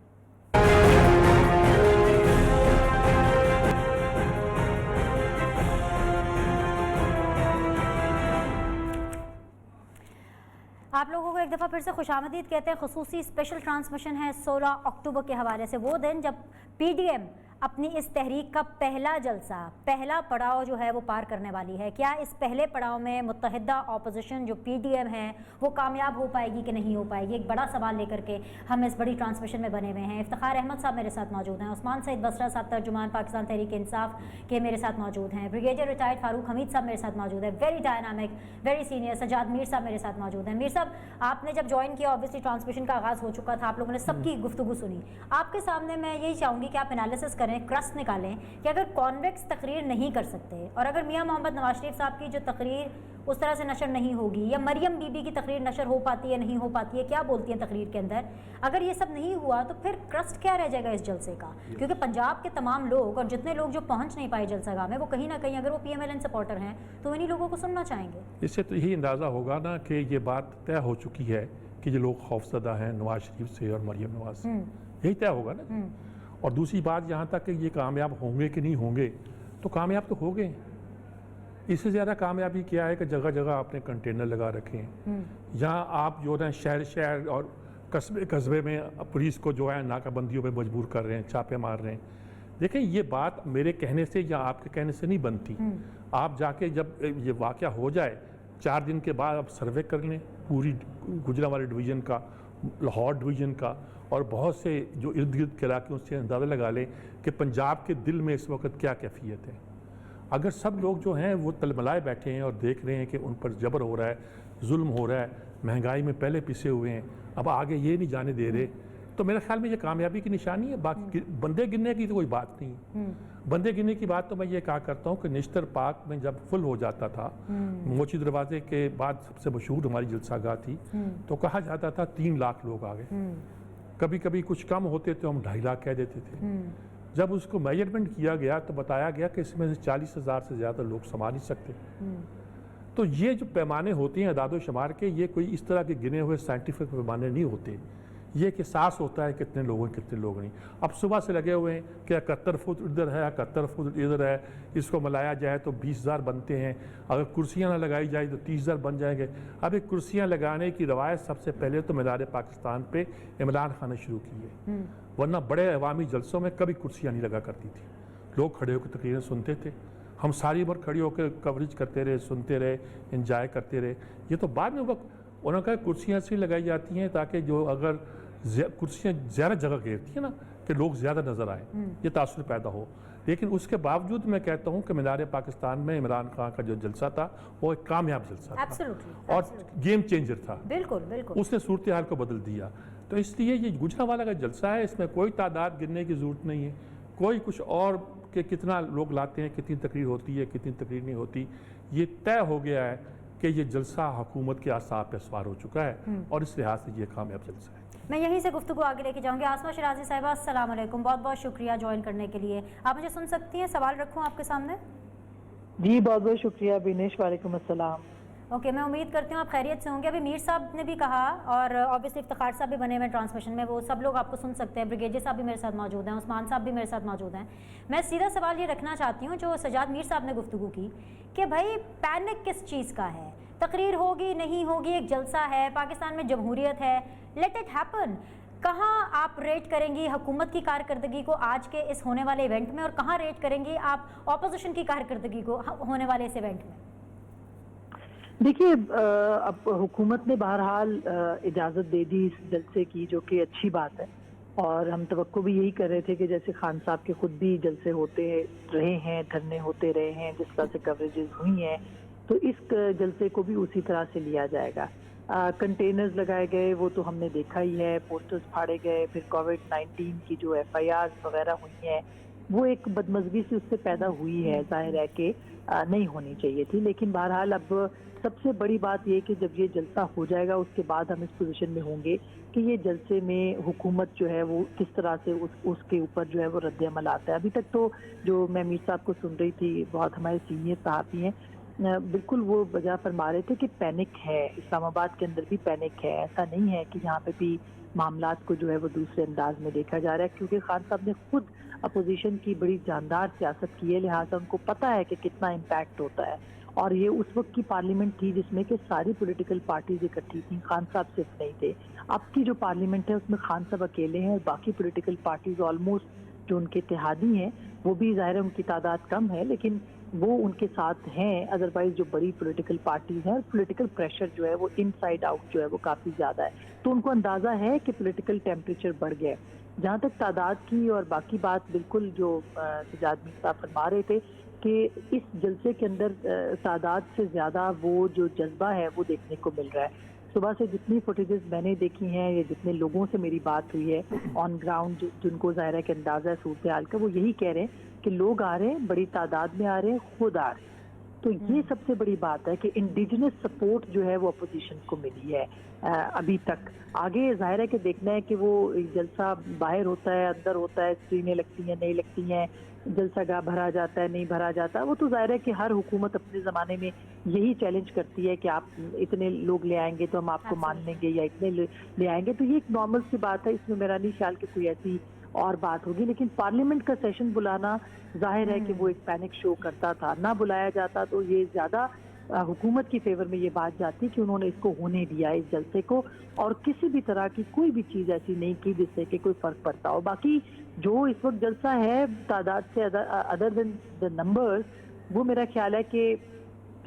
आप लोगों को एक दफ़ा फिर से खुशामदीद कहते हैं। खुसूसी स्पेशल ट्रांसमिशन है 16 अक्टूबर के हवाले से, वो दिन जब पीडीएम अपनी इस तहरीक का पहला जलसा, पहला पड़ाव जो है वो पार करने वाली है। क्या इस पहले पड़ाव में मुत्तहिदा अपोजिशन जो पीडीएम है वो कामयाब हो पाएगी कि नहीं हो पाएगी, एक बड़ा सवाल लेकर के हम इस बड़ी ट्रांसमिशन में बने हुए हैं। इफ्तिखार अहमद साहब मेरे साथ मौजूद हैं, उस्मान सईद बसरा साहब तर्जुमान पाकिस्तान तहरीक इंसाफ के मेरे साथ मौजूद हैं, ब्रिगेडियर रिटायर्ड फारूक हमीद साहब मेरे साथ मौजूद है, very dynamic very senior Sajjad Mir sahab मेरे साथ मौजूद हैं। मीर साहब, आपने जब ज्वाइन किया ऑब्वियसली ट्रांसमिशन का आगाज़ हो चुका था, आप लोगों ने सबकी गुफ्तगू सुनी। आपके सामने मैं यही चाहूँगी कि आप एनालिसिस करें, क्रस्ट निकालें कि अगर कॉन्वेक्स तकरीर नहीं कर सकते और अगर मियां मोहम्मद नवाज शरीफ साहब की जो तकरीर उस तरह से नशर नहीं होगी या मरियम बीबी की तकरीर नशर हो पाती है नहीं हो पाती है, क्या बोलती हैं तकरीर के अंदर, अगर ये सब नहीं हुआ तो फिर क्रस्ट क्या रह जाएगा इस जलसे का? क्योंकि पंजाब के तमाम लोग और जितने लोग जो पहुंच नहीं पाए जलसागाह में, वो कहीं ना कहीं अगर वो पीएमएलएन सपोर्टर हैं तो इन्हीं लोगों को सुनना चाहेंगे। इससे तो यही अंदाज़ा होगा ना कि ये बात तय हो चुकी है कि ये लोग खौफजदा हैं नवाज शरीफ से और मरियम नवाज से, यही तय होगा ना। और दूसरी बात, यहाँ तक कि ये कामयाब होंगे कि नहीं होंगे, तो कामयाब तो हो गए। इससे ज़्यादा कामयाबी क्या है कि जगह जगह आपने कंटेनर लगा रखे हैं, यहाँ आप जो है शहर शहर और कस्बे कस्बे में पुलिस को जो है नाकाबंदियों पे मजबूर कर रहे हैं, छापे मार रहे हैं। देखें, ये बात मेरे कहने से या आपके कहने से नहीं बनती। आप जाके जब ये वाक़या हो जाए 4 दिन के बाद आप सर्वे कर लें पूरी गुजरांवाला डिवीज़न का, लाहौर डिवीज़न का और बहुत से जो इर्द गिर्द के इलाके, उससे अंदाज़ा लगा लें कि पंजाब के दिल में इस वक्त क्या कैफियत है। अगर सब लोग जो हैं वो तलमलाए बैठे हैं और देख रहे हैं कि उन पर जबर हो रहा है, जुल्म हो रहा है, महंगाई में पहले पिसे हुए हैं, अब आगे ये नहीं जाने दे रहे, तो मेरे ख्याल में ये कामयाबी की निशानी है। बाकी बंदे गिनने की तो कोई बात नहीं। बंदे गिनने की बात तो मैं ये कहा करता हूँ कि निश्तर पार्क में जब फुल हो जाता था, मोची दरवाजे के बाद सबसे मशहूर हमारी जलसागाह थी, तो कहा जाता था 3 लाख लोग आ गए। कभी कभी कुछ कम होते तो हम 2.5 लाख कह देते थे। जब उसको मेजरमेंट किया गया तो बताया गया कि इसमें से 40,000 से ज़्यादा लोग समा नहीं सकते। तो ये जो पैमाने होते हैं अदादो शुमार के, ये कोई इस तरह के गिने हुए साइंटिफिक पैमाने नहीं होते। ये कि एहसास होता है कितने लोग हैं कितने लोग नहीं। अब सुबह से लगे हुए हैं कि 71 फुट इधर है, 71 फुट इधर है, इसको मिलाया जाए तो 20,000 बनते हैं, अगर कुर्सियाँ ना लगाई जाए तो 30,000 बन जाएंगे। अब एक कुर्सियाँ लगाने की रवायत सबसे पहले तो मीनार पाकिस्तान पे इमरान खान ने शुरू की है, वरना बड़े अवामी जलसों में कभी कुर्सियाँ नहीं लगा करती थी। लोग खड़े होकर तकरीरें सुनते थे, हम सारी उम्र खड़ी होकर कवरेज करते रहे, सुनते रहे, इंजॉय करते रहे। ये तो बाद में वक्त उन्होंने कहा कुर्सियाँ इसलिए लगाई जाती हैं ताकि जो अगर कुर्सियाँ ज़्यादा जगह घेरती हैं ना कि लोग ज़्यादा नज़र आए, ये तासुर पैदा हो। लेकिन उसके बावजूद मैं कहता हूँ कि मीनार पाकिस्तान में इमरान खान का जो जलसा था वो एक कामयाब जलसा था और गेम चेंजर था। बिल्कुल बिल्कुल, उसने सूरत हाल को बदल दिया। तो इसलिए ये गुजरांवाला का जलसा है, इसमें कोई तादाद गिनने की ज़रूरत नहीं है, कोई कुछ और कि कितना लोग लाते हैं, कितनी तकरीर होती है, कितनी तकरीर नहीं होती। ये तय हो गया है कि ये जलसा हुकूमत के आसाब पे सवार हो चुका है और इस लिहाज से ये कामयाब जलसा है। मैं यहीं से गुफ्तगू आगे लेके जाऊंगी। आसमा शराजी साहिबा, अस्सलाम वालेकुम, बहुत बहुत शुक्रिया ज्वाइन करने के लिए। आप मुझे सुन सकती हैं? सवाल रखूं आपके सामने? जी बहुत बहुत शुक्रिया बिनेश, वालेकुम अस्सलाम। ओके, मैं उम्मीद करती हूँ आप खैरियत से होंगे। अभी मीर साहब ने भी कहा और ऑब्वियसली इफ्तिखार साहब भी बने हुए ट्रांसमिशन में, वो सब लोग आपको सुन सकते हैं। ब्रिगेडियर साहब भी मेरे साथ मौजूद हैं, उस्मान साहब भी मेरे साथ मौजूद हैं। मैं सीधा सवाल ये रखना चाहती हूँ जो सजाद मीर साहब ने गुफ्तगू की कि भाई पैनिक किस चीज़ का है? तकरीर होगी नहीं होगी, एक जलसा है, पाकिस्तान में जमहूरियत है, लेट इट हैपन। कहाँ आप रेट करेंगी हुकूमत की कारकर्दगी को आज के इस होने वाले इवेंट में, और कहाँ रेट करेंगी आप ऑपोजिशन की कारकर्दगी को होने वाले इस इवेंट में? देखिए, अब हुकूमत ने बहरहाल इजाज़त दे दी इस जलसे की, जो कि अच्छी बात है। और हम तवक्को भी यही कर रहे थे कि जैसे खान साहब के खुद भी जलसे होते रहे हैं, धरने होते रहे हैं, जिस तरह से कवरेजेस हुई हैं, तो इस जलसे को भी उसी तरह से लिया जाएगा। कंटेनर्स लगाए गए वो तो हमने देखा ही है, पोस्टर्स फाड़े गए, फिर कोविड-19 की जो FIRs वगैरह हुई हैं वो एक बदमज़गी से उससे पैदा हुई है, जाहिर है कि नहीं होनी चाहिए थी। लेकिन बहरहाल अब सबसे बड़ी बात ये कि जब ये जलसा हो जाएगा उसके बाद हम इस पोजीशन में होंगे कि ये जलसे में हुकूमत जो है वो किस तरह से उसके ऊपर जो है वो रद्द अमल आता है। अभी तक तो जो मैं मीर साहब को सुन रही थी, बहुत हमारे सीनियर सहाफ़ी हैं, बिल्कुल वो वजह फरमा रहे थे कि पैनिक है, इस्लामाबाद के अंदर भी पैनिक है। ऐसा नहीं है कि यहाँ पे भी मामलात को जो है वो दूसरे अंदाज में देखा जा रहा है, क्योंकि खान साहब ने खुद अपोजिशन की बड़ी जानदार सियासत की है, लिहाजा उनको पता है कि कितना इम्पैक्ट होता है। और ये उस वक्त की पार्लियामेंट थी जिसमें कि सारी पॉलिटिकल पार्टीज इकट्ठी थी, खान साहब सिर्फ नहीं थे। अब की जो पार्लियामेंट है उसमें खान साहब अकेले हैं और बाकी पॉलिटिकल पार्टीज ऑलमोस्ट जो उनके इत्तेहादी हैं वो भी, ज़ाहिर है उनकी तादाद कम है लेकिन वो उनके साथ हैं। अदरवाइज जो बड़ी पॉलिटिकल पार्टीज हैं, पॉलिटिकल प्रेशर जो है वो इनसाइड आउट जो है वो काफ़ी ज़्यादा है, तो उनको अंदाज़ा है कि पॉलिटिकल टेम्परेचर बढ़ गया है। जहाँ तक तादाद की और बाकी बात, बिल्कुल जो सजाद मीर साहब फरमा रहे थे कि इस जलसे के अंदर तादाद से ज़्यादा वो जो जज्बा है वो देखने को मिल रहा है। सुबह से जितनी फुटेजेस मैंने देखी हैं या जितने लोगों से मेरी बात हुई है ऑन ग्राउंड, जिनको ज़ाहिर है कि अंदाज़ा है सूरत हाल का, वो यही कह रहे हैं कि लोग आ रहे हैं, बड़ी तादाद में आ रहे हैं, खुद आ रहे हैं। तो ये सबसे बड़ी बात है कि इंडिजिनस सपोर्ट जो है वो अपोजिशन को मिली है अभी तक। आगे जाहिर है कि देखना है कि वो जलसा बाहर होता है, अंदर होता है, स्क्रीनें लगती हैं नहीं लगती हैं, जलसा गाह भरा जाता है नहीं भरा जाता, वो तो जाहिर है कि हर हुकूमत अपने ज़माने में यही चैलेंज करती है कि आप इतने लोग ले आएंगे तो हम आपको मान लेंगे, या इतने ले आएंगे। तो ये एक नॉर्मल सी बात है, इसमें मेरा नहीं ख्याल कि कोई ऐसी और बात होगी। लेकिन पार्लियामेंट का सेशन बुलाना जाहिर है कि वो एक पैनिक शो करता था, ना बुलाया जाता तो ये ज़्यादा हुकूमत की फेवर में ये बात जाती कि उन्होंने इसको होने दिया इस जलसे को, और किसी भी तरह की कोई भी चीज़ ऐसी नहीं की जिससे कि कोई फ़र्क पड़ता हो। बाकी जो इस वक्त जलसा है तादाद से अदर देन द नंबर्स, वो मेरा ख्याल है कि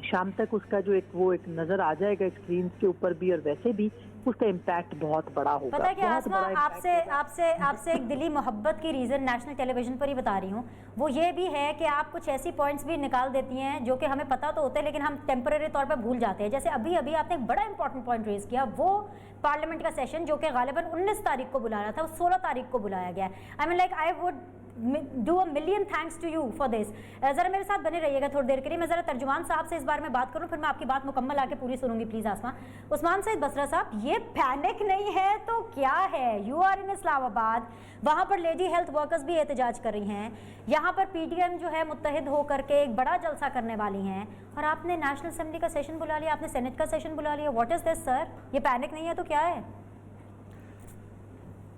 शाम तक उसका जो एक नज़र आ जाएगा स्क्रीन के ऊपर भी, और वैसे भी उसका इम्पैक्ट बहुत बड़ा होगा। पता है क्या आसमा, आपसे एक दिली मोहब्बत की रीज़न नेशनल टेलीविजन पर ही बता रही हूँ, वो ये भी है कि आप कुछ ऐसी पॉइंट्स भी निकाल देती हैं जो कि हमें पता तो होता है लेकिन हम टेम्परेरी तौर पर भूल जाते हैं। जैसे अभी आपने एक बड़ा इंपॉर्टेंट पॉइंट रेज किया, वो पार्लियामेंट का सेशन जो कि गालिबन 19 तारीख को बुलाया था, वो 16 तारीख को बुलाया गया है। I would do a million thanks to you for this. ज़रा मेरे साथ बने रहिएगा थोड़ी देर के लिए, मैं ज़रा तर्जुमान साहब से इस बारे में बात करूं, फिर मैं आपकी बात मुकम्मल आके पूरी सुनूंगी प्लीज़ आसमा। उस्मान सईद बसरा साहब, ये पैनिक नहीं है तो क्या है? यू आर इन इस्लामाबाद, वहाँ पर लेडी हेल्थ वर्कर्स भी एहतजाज कर रही हैं, यहाँ पर PTM जो है मुत्तहिद होकर के एक बड़ा जलसा करने वाली हैं, और आपने नेशनल असेंबली का सेशन बुला लिया, आपने सेनेट का सेशन बुला लिया। What is this sir? ये पैनिक नहीं है तो क्या है?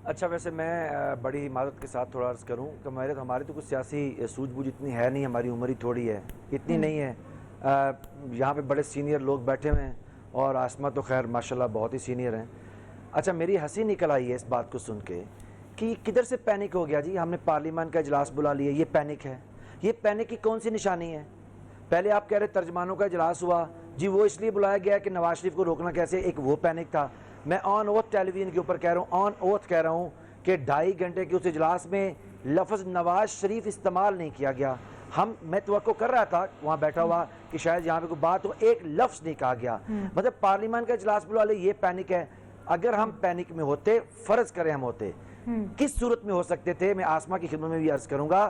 अच्छा, वैसे मैं बड़ी हिमाकत के साथ थोड़ा अर्ज़ करूं कि हमारी तो कुछ सियासी सूझबूझ इतनी है नहीं, हमारी उम्र ही थोड़ी है, इतनी नहीं है। यहाँ पे बड़े सीनियर लोग बैठे हुए हैं और आसमा तो खैर माशाल्लाह बहुत ही सीनियर हैं। अच्छा, मेरी हंसी निकल आई है इस बात को सुन के कि किधर से पैनिक हो गया जी, हमने पार्लियामान का इजलास बुला लिया, ये पैनिक है। ये पैनिक की कौन सी निशानी है? पहले आप कह रहे तर्जमानों का इजलास हुआ जी, वो इसलिए बुलाया गया कि नवाज शरीफ को रोकना कैसे, एक वो पैनिक था। मैं ऑन ओथ टेलीविज़न के ऊपर कह रहा हूँ, ऑन ओथ कह रहा हूँ कि 2.5 घंटे के उस इजलास में लफ्ज़ नवाज शरीफ इस्तेमाल नहीं किया गया। मैं तवक्को कर रहा था वहाँ बैठा हुआ कि शायद यहाँ पे कोई बात हो, एक लफ्ज़ नहीं कहा गया। मतलब पार्लियामान का इजलास बुला ले, ये पैनिक है। अगर हम पैनिक में होते, फ़र्ज़ करें हम होते, किस सूरत में हो सकते थे? मैं आसमा की खिदमत में भी अर्ज़ करूँगा,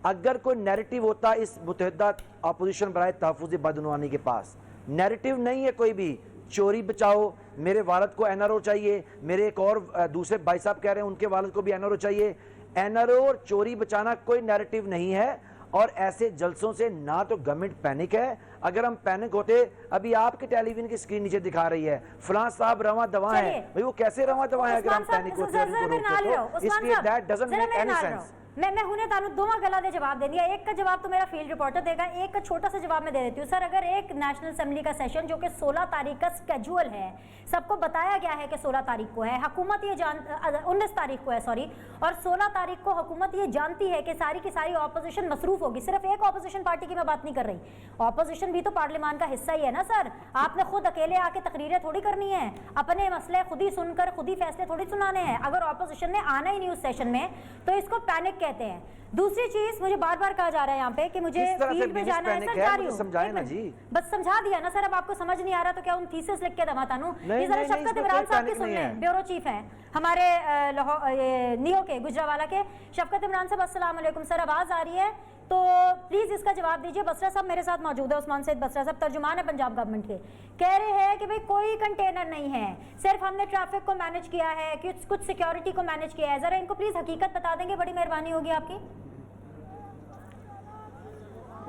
अगर कोई नैरेटिव होता इस मुत्तहिदा अपोजिशन बराए तहफ़्फ़ुज़ बदनवानी के पास, नैरेटिव नहीं है कोई भी। चोरी बचाओ, मेरे वालिद को NRO चाहिए, मेरे एक और दूसरे भाई साहब कह रहे हैं उनके वालिद को भी NRO चाहिए। NRO और चोरी बचाना कोई नैरेटिव नहीं है, और ऐसे जलसों से ना तो गवर्नमेंट पैनिक है, अगर हम पैनिक होते, अभी आपके टेलीविजन की स्क्रीन नीचे दिखा रही है फलां साहब रवा दवा है, चलिए। भाई वो कैसे रवा दवा है अगर हम उस्मान पैनिक साहब, होते हैं जरा उनको मेरे नाल रोकते रहो, तो उस्मान इसलिए साहब, दैट डजंट जरा मेक मेरे एनी नाल सेंस। रहो। मैं हुने तानु दोवां गल्लां दे जवाब देनी है। एक का जवाब तो मेरा फील्ड रिपोर्टर देगा, एक का छोटा सा जवाब मैं दे देती हूँ। सर, अगर एक नेशनल असेंबली का सेशन जो कि 16 तारीख का स्केड्यूल है, सबको बताया गया है कि 16 तारीख को है, हुकूमत ये 19 तारीख को है, सॉरी, और 16 तारीख को हुकूमत ये जानती है कि सारी की सारी ऑपोजिशन मसरूफ होगी। सिर्फ एक ऑपोजिशन पार्टी की मैं बात नहीं कर रही, ऑपोजिशन भी तो पार्लियामान का हिस्सा ही है ना सर। आपने खुद अकेले आके तकरीरें थोड़ी करनी है, अपने मसले खुद ही सुनकर खुद ही फैसले थोड़ी सुनाने हैं। अगर ऑपोजिशन ने आना ही नहीं उस सेशन में तो इसको पैनिक कहते हैं। दूसरी चीज, मुझे बार बार कहा जा रहा है यहाँ पे कि मुझे किस तरह से फील्ड में जाना है। पैनिक सर, है? जा रही मुझे हूँ, समझाएं एक ना मिनट। जी। बस समझा दिया ना सर। अब आपको समझ नहीं आ रहा तो क्या उन थीसिस लिख के दमा तानू? नहीं, ये जरा नहीं, शफकत इसमें इमरान कोई साहब की पैनिक सुन नहीं लें, है। ब्यूरो चीफ है हमारे नियो के, गुजरावाला के। शफकत इमरान साहब, अस्सलाम वालेकुम सर, आवाज आ रही है तो प्लीज इसका जवाब दीजिए। बसरा साहब मेरे साथ मौजूद है, उस्मान सैयद बसरा साहब, तर्जुमान है पंजाब गवर्नमेंट के। कह रहे हैं कि भाई कोई कंटेनर नहीं है, सिर्फ हमने ट्रैफिक को मैनेज किया है, कुछ सिक्योरिटी को मैनेज किया है। जरा इनको प्लीज हकीकत बता देंगे, बड़ी मेहरबानी होगी आपकी।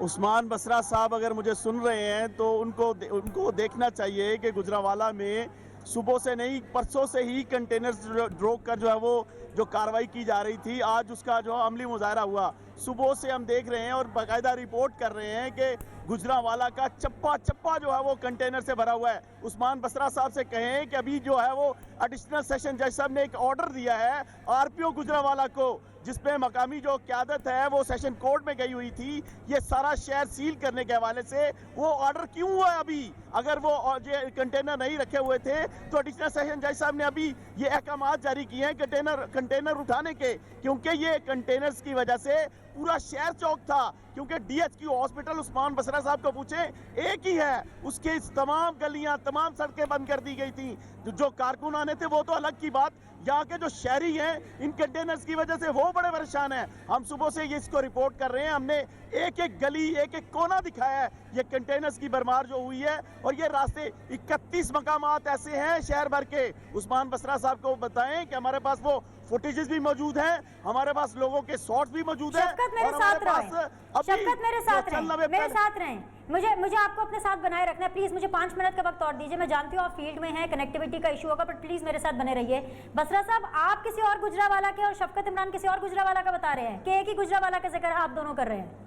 उस्मान बसरा साहब अगर मुझे सुन रहे हैं तो उनको देखना चाहिए कि गुजरांवाला में सुबह से नहीं, परसों से ही कंटेनर्स रोक कर जो है वो जो कार्रवाई की जा रही थी, आज उसका जो अमली मुजाहरा हुआ। सुबह से हम देख रहे हैं और बाकायदा रिपोर्ट कर रहे हैं कि गुजरांवाला का चप्पा चप्पा जो है वो कंटेनर से भरा हुआ है। उस्मान बसरा साहब से कहें कि अभी जो है वो एडिशनल सेशन जज साहब ने एक ऑर्डर दिया है आरपीओ गुजरांवाला को, जिसपे मकामी जो क्यादत है वो सेशन कोर्ट में गई हुई थी ये सारा शहर सील करने के हवाले से। वो ऑर्डर क्यों हुआ अभी? अगर वो ये कंटेनर नहीं रखे हुए थे तो एडिशनल सेशन जज साहब ने अभी ये अहकामात जारी किए हैं कंटेनर उठाने के, क्योंकि ये कंटेनर्स की वजह से पूरा शहर चौक था। क्योंकि डीएचक्यू हॉस्पिटल उस्मान बसरा साहब को पूछे एक ही है, उसके तमाम गलियां तमाम सड़कें बंद कर दी गई थी। जो कारकुन आने थे वो तो अलग की बात, यहाँ के जो शहरी हैं इन कंटेनर्स की वजह से वो बड़े परेशान हैं। हम सुबह से ये इसको रिपोर्ट कर रहे हैं, हमने एक एक गली एक एक कोना दिखाया है ये कंटेनर्स की भरमार जो हुई है। और ये रास्ते 31 मकामात ऐसे हैं शहर भर के। उस्मान बसरा साहब को बताएं कि हमारे पास वो फुटेजेस भी मौजूद हैं, हमारे पास लोगों के शॉट्स भी मौजूद हैं। शफकत मेरे साथ रहें, शफकत मेरे साथ रहें, मेरे साथ रहें। मुझे आपको अपने साथ बनाए रखना है प्लीज। मुझे 5 मिनट का वक्त और दीजिए। मैं जानती हूँ आप फील्ड में हैं, कनेक्टिविटी का इशू होगा, पर प्लीज मेरे साथ बने रहिए। बसरा साहब, आप किसी और गुजरांवाला के और शफकत इमरान किसी और गुजरांवाला का बता रहे हैं कि एक ही गुजरांवाला का जिक्र आप दोनों कर रहे हैं?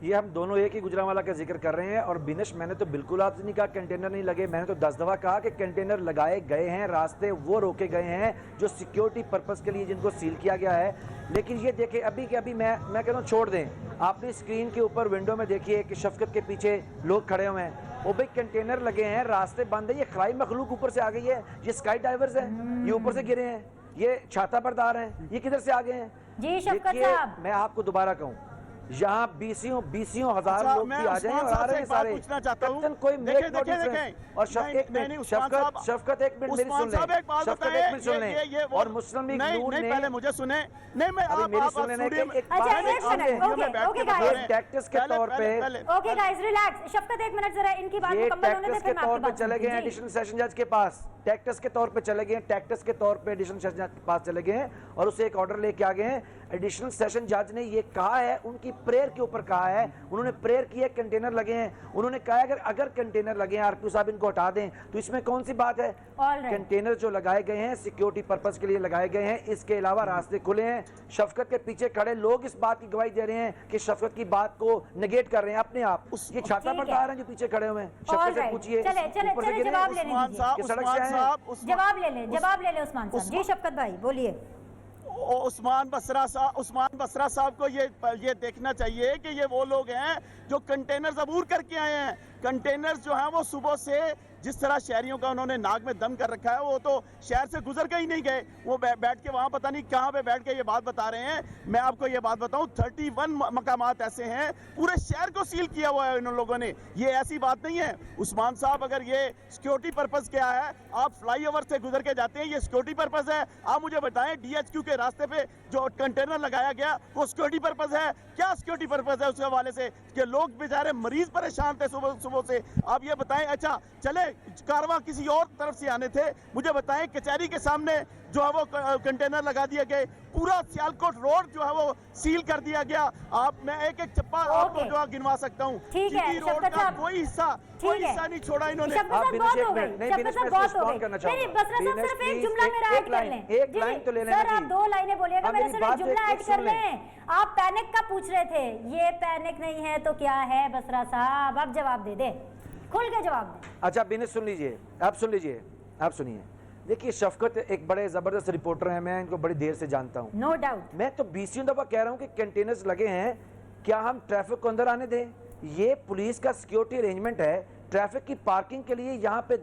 ये हम दोनों एक ही गुजरांवाला का जिक्र कर रहे हैं। और बिनश, मैंने तो बिल्कुल आपसे नहीं कहा कंटेनर नहीं लगे, मैंने तो 10 दफा कहा कि कंटेनर लगाए गए हैं, रास्ते वो रोके गए हैं जो सिक्योरिटी पर्पस के लिए जिनको सील किया गया है। लेकिन ये देखें अभी के अभी मैं कह रहा हूँ छोड़ दें, आपने स्क्रीन के ऊपर विंडो में देखिए कि शफकत के पीछे लोग खड़े हुए हैं। वो भाई कंटेनर लगे हैं, रास्ते बंद है, ये खलाई मखलूक ऊपर से आ गई है, ये स्काई डाइवर्स है, ये ऊपर से गिरे हैं, ये छाता बरदार हैं, ये किधर से आ गए हैं? जी शफकत देखिए, साहब, मैं आपको दोबारा कहूँ, यहाँ बीसियों हजार अच्छा, लोग मैं भी आ जाएं उस्मान और आ साहब रहे से हैं एक बात सारे। पूछना चाहता हूं। कैप्टन, कोई देखें, मेक नो देखें, डिफरेंस। देखें। और शफकत नहीं, एक मिनट, उस्मान साहब, शफकत एक मिनट मेरी उस्मान सुन साहब लें, एक बात शफकत बताएं, एक मिनट सुन ये लें। वो और मुस्लिम लीग नून नहीं, ने पहले मुझे सुने। नहीं, मैं अभी मेरी सुन लेना स्टूडियो में एक अच्छा, बात एक मिनट, ओके गाइस, ये टैक्टिस के तौर पे ओके गाइस, रिलैक्स। शफकत एक मिनट जरा इनकी बात ये मुकम्मल होने दे, टैक्टिस फिर के मैं तौर आपकी पे बात चले गए हैं सुनूंगी। जी। एडिशनल सेशन जज के पास, टैक्टिस के तौर पे चले गए हैं, टैक्टिस के तौर पे एडिशनल सेशन जज के पास चले गए हैं और उसे एक ऑर्डर लेके आ गए हैं। एडिशनल सेशन जज ने ये कहा है, उनकी प्रेयर के ऊपर कहा है, उन्होंने प्रेयर की है कंटेनर लगे हैं, उन्होंने कहा है अगर कंटेनर लगे हैं आरपीओ साहब इनको हटा दें, तो इसमें कौन सी बात है? कंटेनर जो लगाए गए हैं सिक्योरिटी पर्पस के लिए लगाए गए हैं, इसके अलावा रास्ते खुले हैं। शफकत के पीछे खड़े लोग इस बात की गवाही दे रहे हैं कि शफकत की बात को नेगेट कर रहे हैं अपने आप। ये छाता बरदार हैं जो पीछे खड़े हुए हैं, शफकत से पूछिए चले ऊपर से गिरे जवाब हैं? लेने उस्मान दीजिए, साहब, कि सड़क उस्मान से आए हैं? साहब, जवाब ले ले उस्मान साहब। जी शफकत भाई बोलिए। उस्मान बसरा साहब को ये देखना चाहिए कि ये वो लोग हैं जो कंटेनर्स अबूर करके आए हैं। कंटेनर्स जो हैं वो सुबह से जिस तरह शहरियों का उन्होंने नाक में दम कर रखा है, वो तो शहर से गुजर के ही नहीं गए, वो बैठ के वहाँ पता नहीं कहाँ पे बैठ के ये बात बता रहे हैं। मैं आपको ये बात बताऊं, 31 मकामात ऐसे हैं, पूरे शहर को सील किया हुआ है इन लोगों ने। ये ऐसी बात नहीं है उस्मान साहब, अगर ये सिक्योरिटी पर्पस क्या है, आप फ्लाईओवर से गुजर के जाते हैं, ये सिक्योरिटी पर्पस है? आप मुझे बताएं, डीएचक्यू के रास्ते पे जो कंटेनर लगाया गया वो सिक्योरिटी पर्पस है? क्या सिक्योरिटी पर्पस है उसके हवाले से कि लोग बेचारे मरीज परेशान थे सुबह से? आप ये बताएं। अच्छा चले, कारवां किसी और तरफ से आने थे। मुझे बताएं कचहरी के सामने जो है वो कंटेनर लगा दिए गए, पूरा सियालकोट रोड जो है वो सील कर दिया गया। मैं एक एक चप्पा आपको जो है गिनवा सकता हूँ। ठीक है, GT रोड शफकत का साहब, कोई हिस्सा नहीं छोड़ा इन्होंने। शफकत साहब बिनेश, बहुत एक हो गई, मिनट, नहीं, शफकत बिनेश, साहब मैं बहुत हो रिस्पॉन्ड गई। करना नहीं, चाहूंगा। बसरा साहब बिनेश, सिर्फ एक प्लीज, जुमला मेरा ऐड कर लें। एक जी, लाइन तो ले लेना सर आप जी। 2 लाइनें बोलिएगा, अब मेरे मेरी सिर्फ एक बात जुमला एक ऐड कर सुन लें। लें। आप पैनिक का पूछ रहे थे, ये पैनिक नहीं है तो क्या है बसरा साहब? अब जवाब दे दे, खुल के जवाब दे। अच्छा बिनेश सुन लीजिए, आप सुन लीजिए, आप सुनिए। देखिए शफकत एक बड़े जबरदस्त रिपोर्टर हैं, मैं इनको बड़ी देर से जानता हूं। No doubt. मैं तो 20 दफा कह रहा हूं कि कंटेनर्स लगे हैं, क्या हम ट्रैफिक को अंदर आने दें? ये पुलिस का सिक्योरिटी अरेंजमेंट है। ट्रैफिक की पार्किंग के लिए यहाँ पे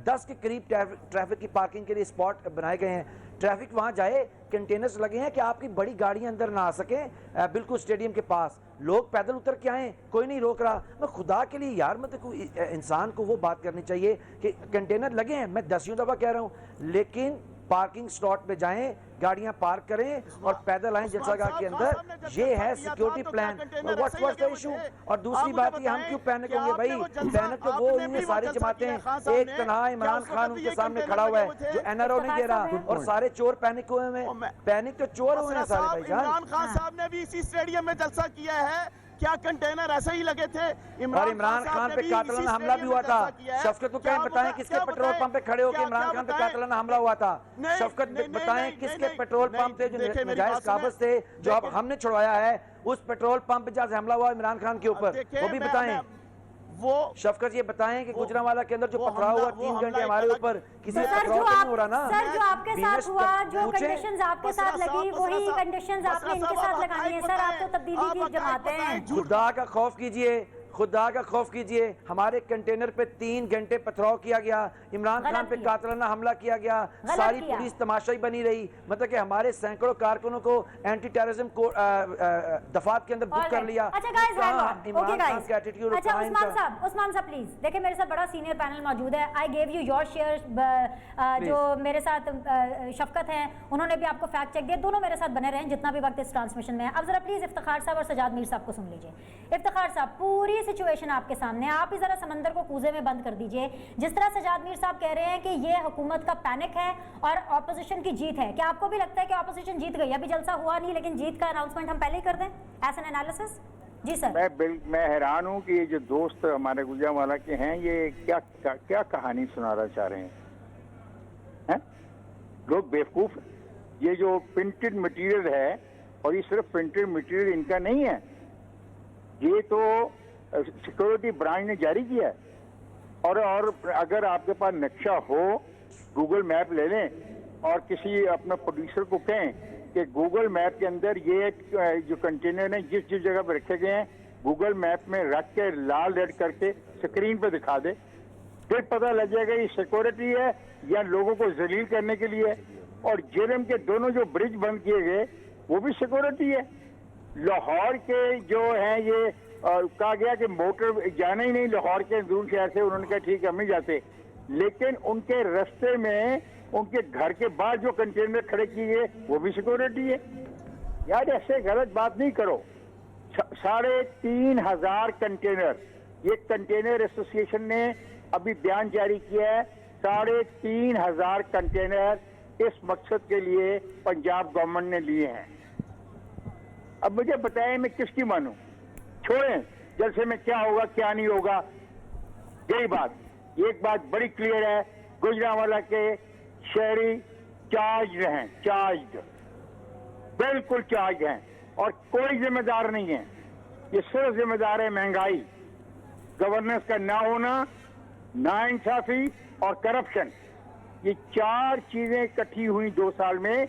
10 के करीब ट्रैफिक की पार्किंग के लिए स्पॉट बनाए गए हैं। ट्रैफिक वहाँ जाए, कंटेनर्स लगे हैं कि आपकी बड़ी गाड़ियाँ अंदर ना आ सकें। बिल्कुल स्टेडियम के पास लोग पैदल उतर के आए, कोई नहीं रोक रहा। मैं खुदा के लिए यार, मतलब इंसान को वो बात करनी चाहिए कि कंटेनर लगे हैं, मैं 10 दफा कह रहा हूँ, लेकिन पार्किंग स्लॉट पे जाएं, गाड़ियां पार्क करें और पैदल आएं जलसागाह के अंदर। ये है security plan. What's the issue? और दूसरी बात ये, हम क्यों पैनिक होंगे भाई? पैनिक तो वो हुई है, सारी जमातें, एक तनहा इमरान खान उनके सामने खड़ा हुआ है जो एनआरओ नहीं दे रहा, और सारे चोर पैनिक हुए हैं। पैनिक तो चोर हुए हैं सारे भाई। इमरान खान साहब ने भी इसी स्टेडियम में जलसा किया है, क्या कंटेनर ऐसे ही लगे थे? और इमरान खान पे कातलाना हमला भी हुआ था। शफकत को कहें बताएं किसके पेट्रोल पंप पे खड़े होकर इमरान खान पे कातलाना हमला हुआ था? शफकत बताएं किसके पेट्रोल पंप थे जो नजायज काबज थे, जो अब हमने छुड़वाया है, उस पेट्रोल पंप पे जहाँ से हमला हुआ इमरान खान के ऊपर, वो भी बताएं। वो शफकत ये बताएं कि गुजरांवाला के अंदर जो पथराव हुआ 3 घंटे हमारे ऊपर, किसी सर पथराव जो तो नहीं आप हो रहा ना? सर जो आपके साथ हुआ, जो पूछें। कंडीशंस आपके साथ लगी, वही कंडीशंस आपने इनके साथ लगानी है। सर आप तो तब्दीली की जमाते हैं। खुदा का खौफ कीजिए, खुदा का खौफ कीजिए। हमारे कंटेनर पे 3 घंटे पथराव किया गया, इमरान खान पे कातलाना हमला किया गया, सारी पुलिस तमाशाई बनी रही। मतलब कि हमारे सैकड़ों कारकुनों को एंटी टेररिज्म को दफात के अंदर बुक कर लिया। अच्छा गाइस, इमरान खान का एटीट्यूड। अच्छा उस्मान साहब प्लीज देखिए, मेरे साथ बड़ा सीनियर पैनल मौजूद है। I gave you your share. जो मेरे साथ शफकत हैं, उन्होंने भी आपको फैक्ट चेक दिया। दोनों मेरे साथ बने रहे जितना भी वक्त इस ट्रांसमिशन में है। अब जरा प्लीज इफ्तिखार साहब और सजाद मीर साहब को सुन लीजिए। इफ्तिखार साहब, पूरी सिचुएशन आपके सामने, आप ही जरा समंदर को कूजे में बंद कर दीजिए। जिस तरह सजाद मीर साहब कह रहे हैं कि ये हुकूमत का पैनिक है और ऑपोजिशन की जीत है, क्या आपको भी लगता है कि ऑपोजिशन जीत गई? अभी जलसा हुआ नहीं, लेकिन जीत का अनाउंसमेंट हम पहले ही कर दें एज एन एनालिसिस? जी सर। मैं हैरान हूँ कि ये जो दोस्त हमारे गुजरांवाला के हैं, ये क्या कहानी सुनाना चाह रहे हैं? लोग बेवकूफ हैं। ये जो प्रिंटेड मटेरियल है, और ये सिर्फ प्रिंटेड मटेरियल इनका नहीं है, ये तो सिक्योरिटी ब्रांच ने जारी किया है। और अगर आपके पास नक्शा हो, गूगल मैप ले लें और किसी अपना प्रोड्यूसर को कहें कि गूगल मैप के अंदर ये जो कंटेनर है जिस जगह पर रखे गए हैं, गूगल मैप में रख के लाल रेड करके स्क्रीन पे दिखा दे, फिर पता लग जाएगा ये सिक्योरिटी है या लोगों को जलील करने के लिए है। और जेरम के दोनों जो ब्रिज बंद किए गए वो भी सिक्योरिटी है। लाहौर के जो हैं ये कहा गया कि मोटर जाना ही नहीं लाहौर के दूर शहर से, उन्होंने कहा ठीक है हम नहीं जाते, लेकिन उनके रास्ते में उनके घर के बाहर जो कंटेनर खड़े किए गए वो भी सिक्योरिटी है। यार ऐसे गलत बात नहीं करो। 3,500 कंटेनर, ये कंटेनर एसोसिएशन ने अभी बयान जारी किया है, 3,500 कंटेनर इस मकसद के लिए पंजाब गवर्नमेंट ने लिए हैं। अब मुझे बताएं मैं किसकी मानूं? छोड़ें जलसे में क्या होगा क्या नहीं होगा, यही बात। एक बात बड़ी क्लियर है, गुजरांवाला के शहरी चार्ज हैं, चार्ज बिल्कुल चार्ज हैं, और कोई जिम्मेदार नहीं है। ये सिर्फ जिम्मेदार है महंगाई, गवर्नेंस का ना होना, नाइंसाफी और करप्शन। ये 4 चीजें इकट्ठी हुई 2 साल में,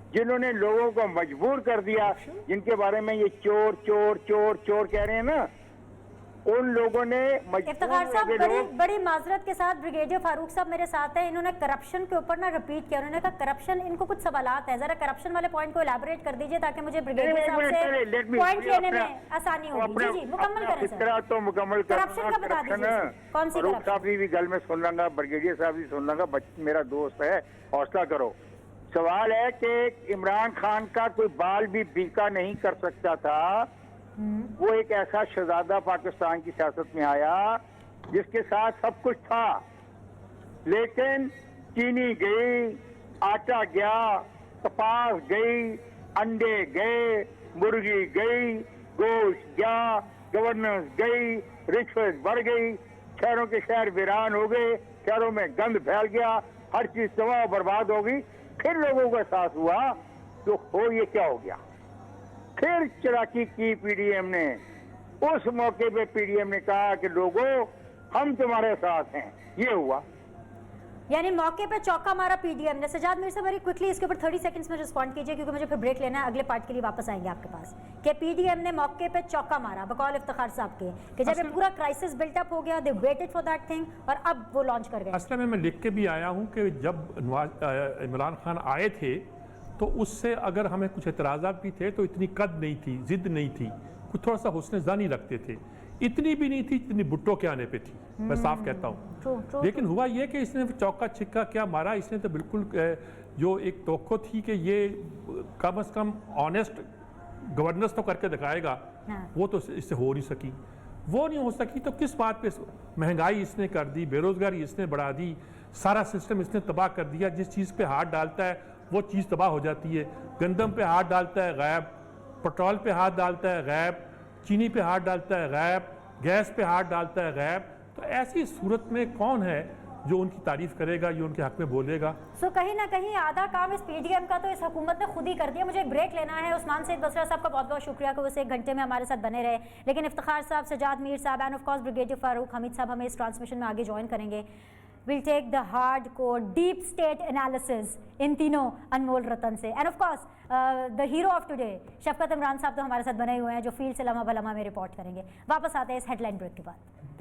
जिन्होंने लोगों को मजबूर कर दिया, जिनके बारे में ये चोर चोर चोर चोर कह रहे हैं ना, उन लोगों ने इफ्तिखार साहब बड़ी माजरत के साथ ब्रिगेडियर फारूक साहब मेरे साथ हैं, इन्होंने करप्शन के ऊपर ना रिपीट किया। उन्होंने कहा करप्शन, इनको कुछ सवालात है, जरा करप्शन वाले पॉइंट को इलाबोरेट कर दीजिए ताकि मुझे ब्रिगेडियर साहब से पॉइंट लेने में आसानी होगी। जी मुकम्मल करें सर। तो मुकम्मल करप्शन का बता दीजिए, कौन सी फारूक साहब की भी गल में सुन लूंगा, ब्रिगेडियर साहब भी सुन लूंगा, मेरा दोस्त है, हौसला करो। सवाल है कि इमरान खान का कोई बाल भी बीका नहीं कर सकता था। वो एक ऐसा शहजादा पाकिस्तान की सियासत में आया जिसके साथ सब कुछ था, लेकिन चीनी गई, आटा गया, कपास गई, अंडे गए, मुर्गी गई, गोश्त गया, गवर्नेंस गई, रिश्वत बढ़ गई, शहरों के शहर वीरान हो गए, शहरों में गंद फैल गया, हर चीज तबाह बर्बाद हो गई। फिर लोगों को एहसास हुआ तो हो ये क्या हो गया। फिर चलाकी की पीडीएम ने। उस मौके पे पीडीएम ने कहा कि लोगों हम तुम्हारे साथ हैं। ये हुआ, यानी मौके पे चौका मारा पीडीएम ने। सजाद मीर साहब वेरी क्विकली इसके ऊपर 30 सेकंड्स में रिस्पॉन्ड कीजिए, क्योंकि मुझे फिर ब्रेक लेना है, अगले पार्ट के लिए वापस आएंगे आपके पास। कि पीडीएम ने मौके पे चौका मारा बकौल इफ्तिखार साहब के, कि जब ये पूरा क्राइसिस बिल्टअप हो गया, they waited for that thing और अब वो लॉन्च कर गए। असल में मैं लिख के भी आया हूँ कि जब इमरान खान आए थे तो उससे अगर हमें कुछ एतराज़ात भी थे तो इतनी कद नहीं थी, जिद नहीं थी, कुछ थोड़ा सा हुस्न ज़ानी रखते थे, इतनी भी नहीं थी जितनी भुट्टो के आने पे थी। मैं साफ कहता हूँ। लेकिन हुआ ये कि इसने चौका छिक्का क्या मारा, इसने तो बिल्कुल जो एक तवक्को थी कि ये कम से कम ऑनेस्ट गवर्नेंस तो करके दिखाएगा, वो तो इससे हो नहीं सकी। वो नहीं हो सकी तो किस बात पे? महंगाई इसने कर दी, बेरोजगारी इसने बढ़ा दी, सारा सिस्टम इसने तबाह कर दिया। जिस चीज़ पे हाथ डालता है वो चीज़ तबाह हो जाती है। गंदम पे हाथ डालता है गायब, पेट्रोल पे हाथ डालता है गायब, चीनी पे हाथ डालता है गायब, गैस पे हाथ डालता है गायब। तो ऐसी सूरत में कौन है जो उनकी तारीफ करेगा, जो उनके हक में बोलेगा? सो कहीं ना कहीं आधा काम इस पीडीएम का तो इस हुकूमत ने खुद ही कर दिया। मुझे एक ब्रेक लेना है। उस्मान सैयद बसरा साहब का बहुत बहुत शुक्रिया कि वो 1 घंटे में हमारे साथ बने रहे। लेकिन इफ्तिखार साहब, सजाद मीर साहब and of course brigadier Farooq Hamid साहब हमें इस ट्रांसमिशन में आगे ज्वाइन करेंगे। We'll take the hardcore deep state analysis इन तीनों अनमोल रतन से। And of course the hero of today Shafqat Imran साहब तो हमारे साथ बने हुए हैं, जो फील्ड से लम्हा भलमा में रिपोर्ट करेंगे। वापस आते हैं इस हेडलाइन ब्रेक के बाद।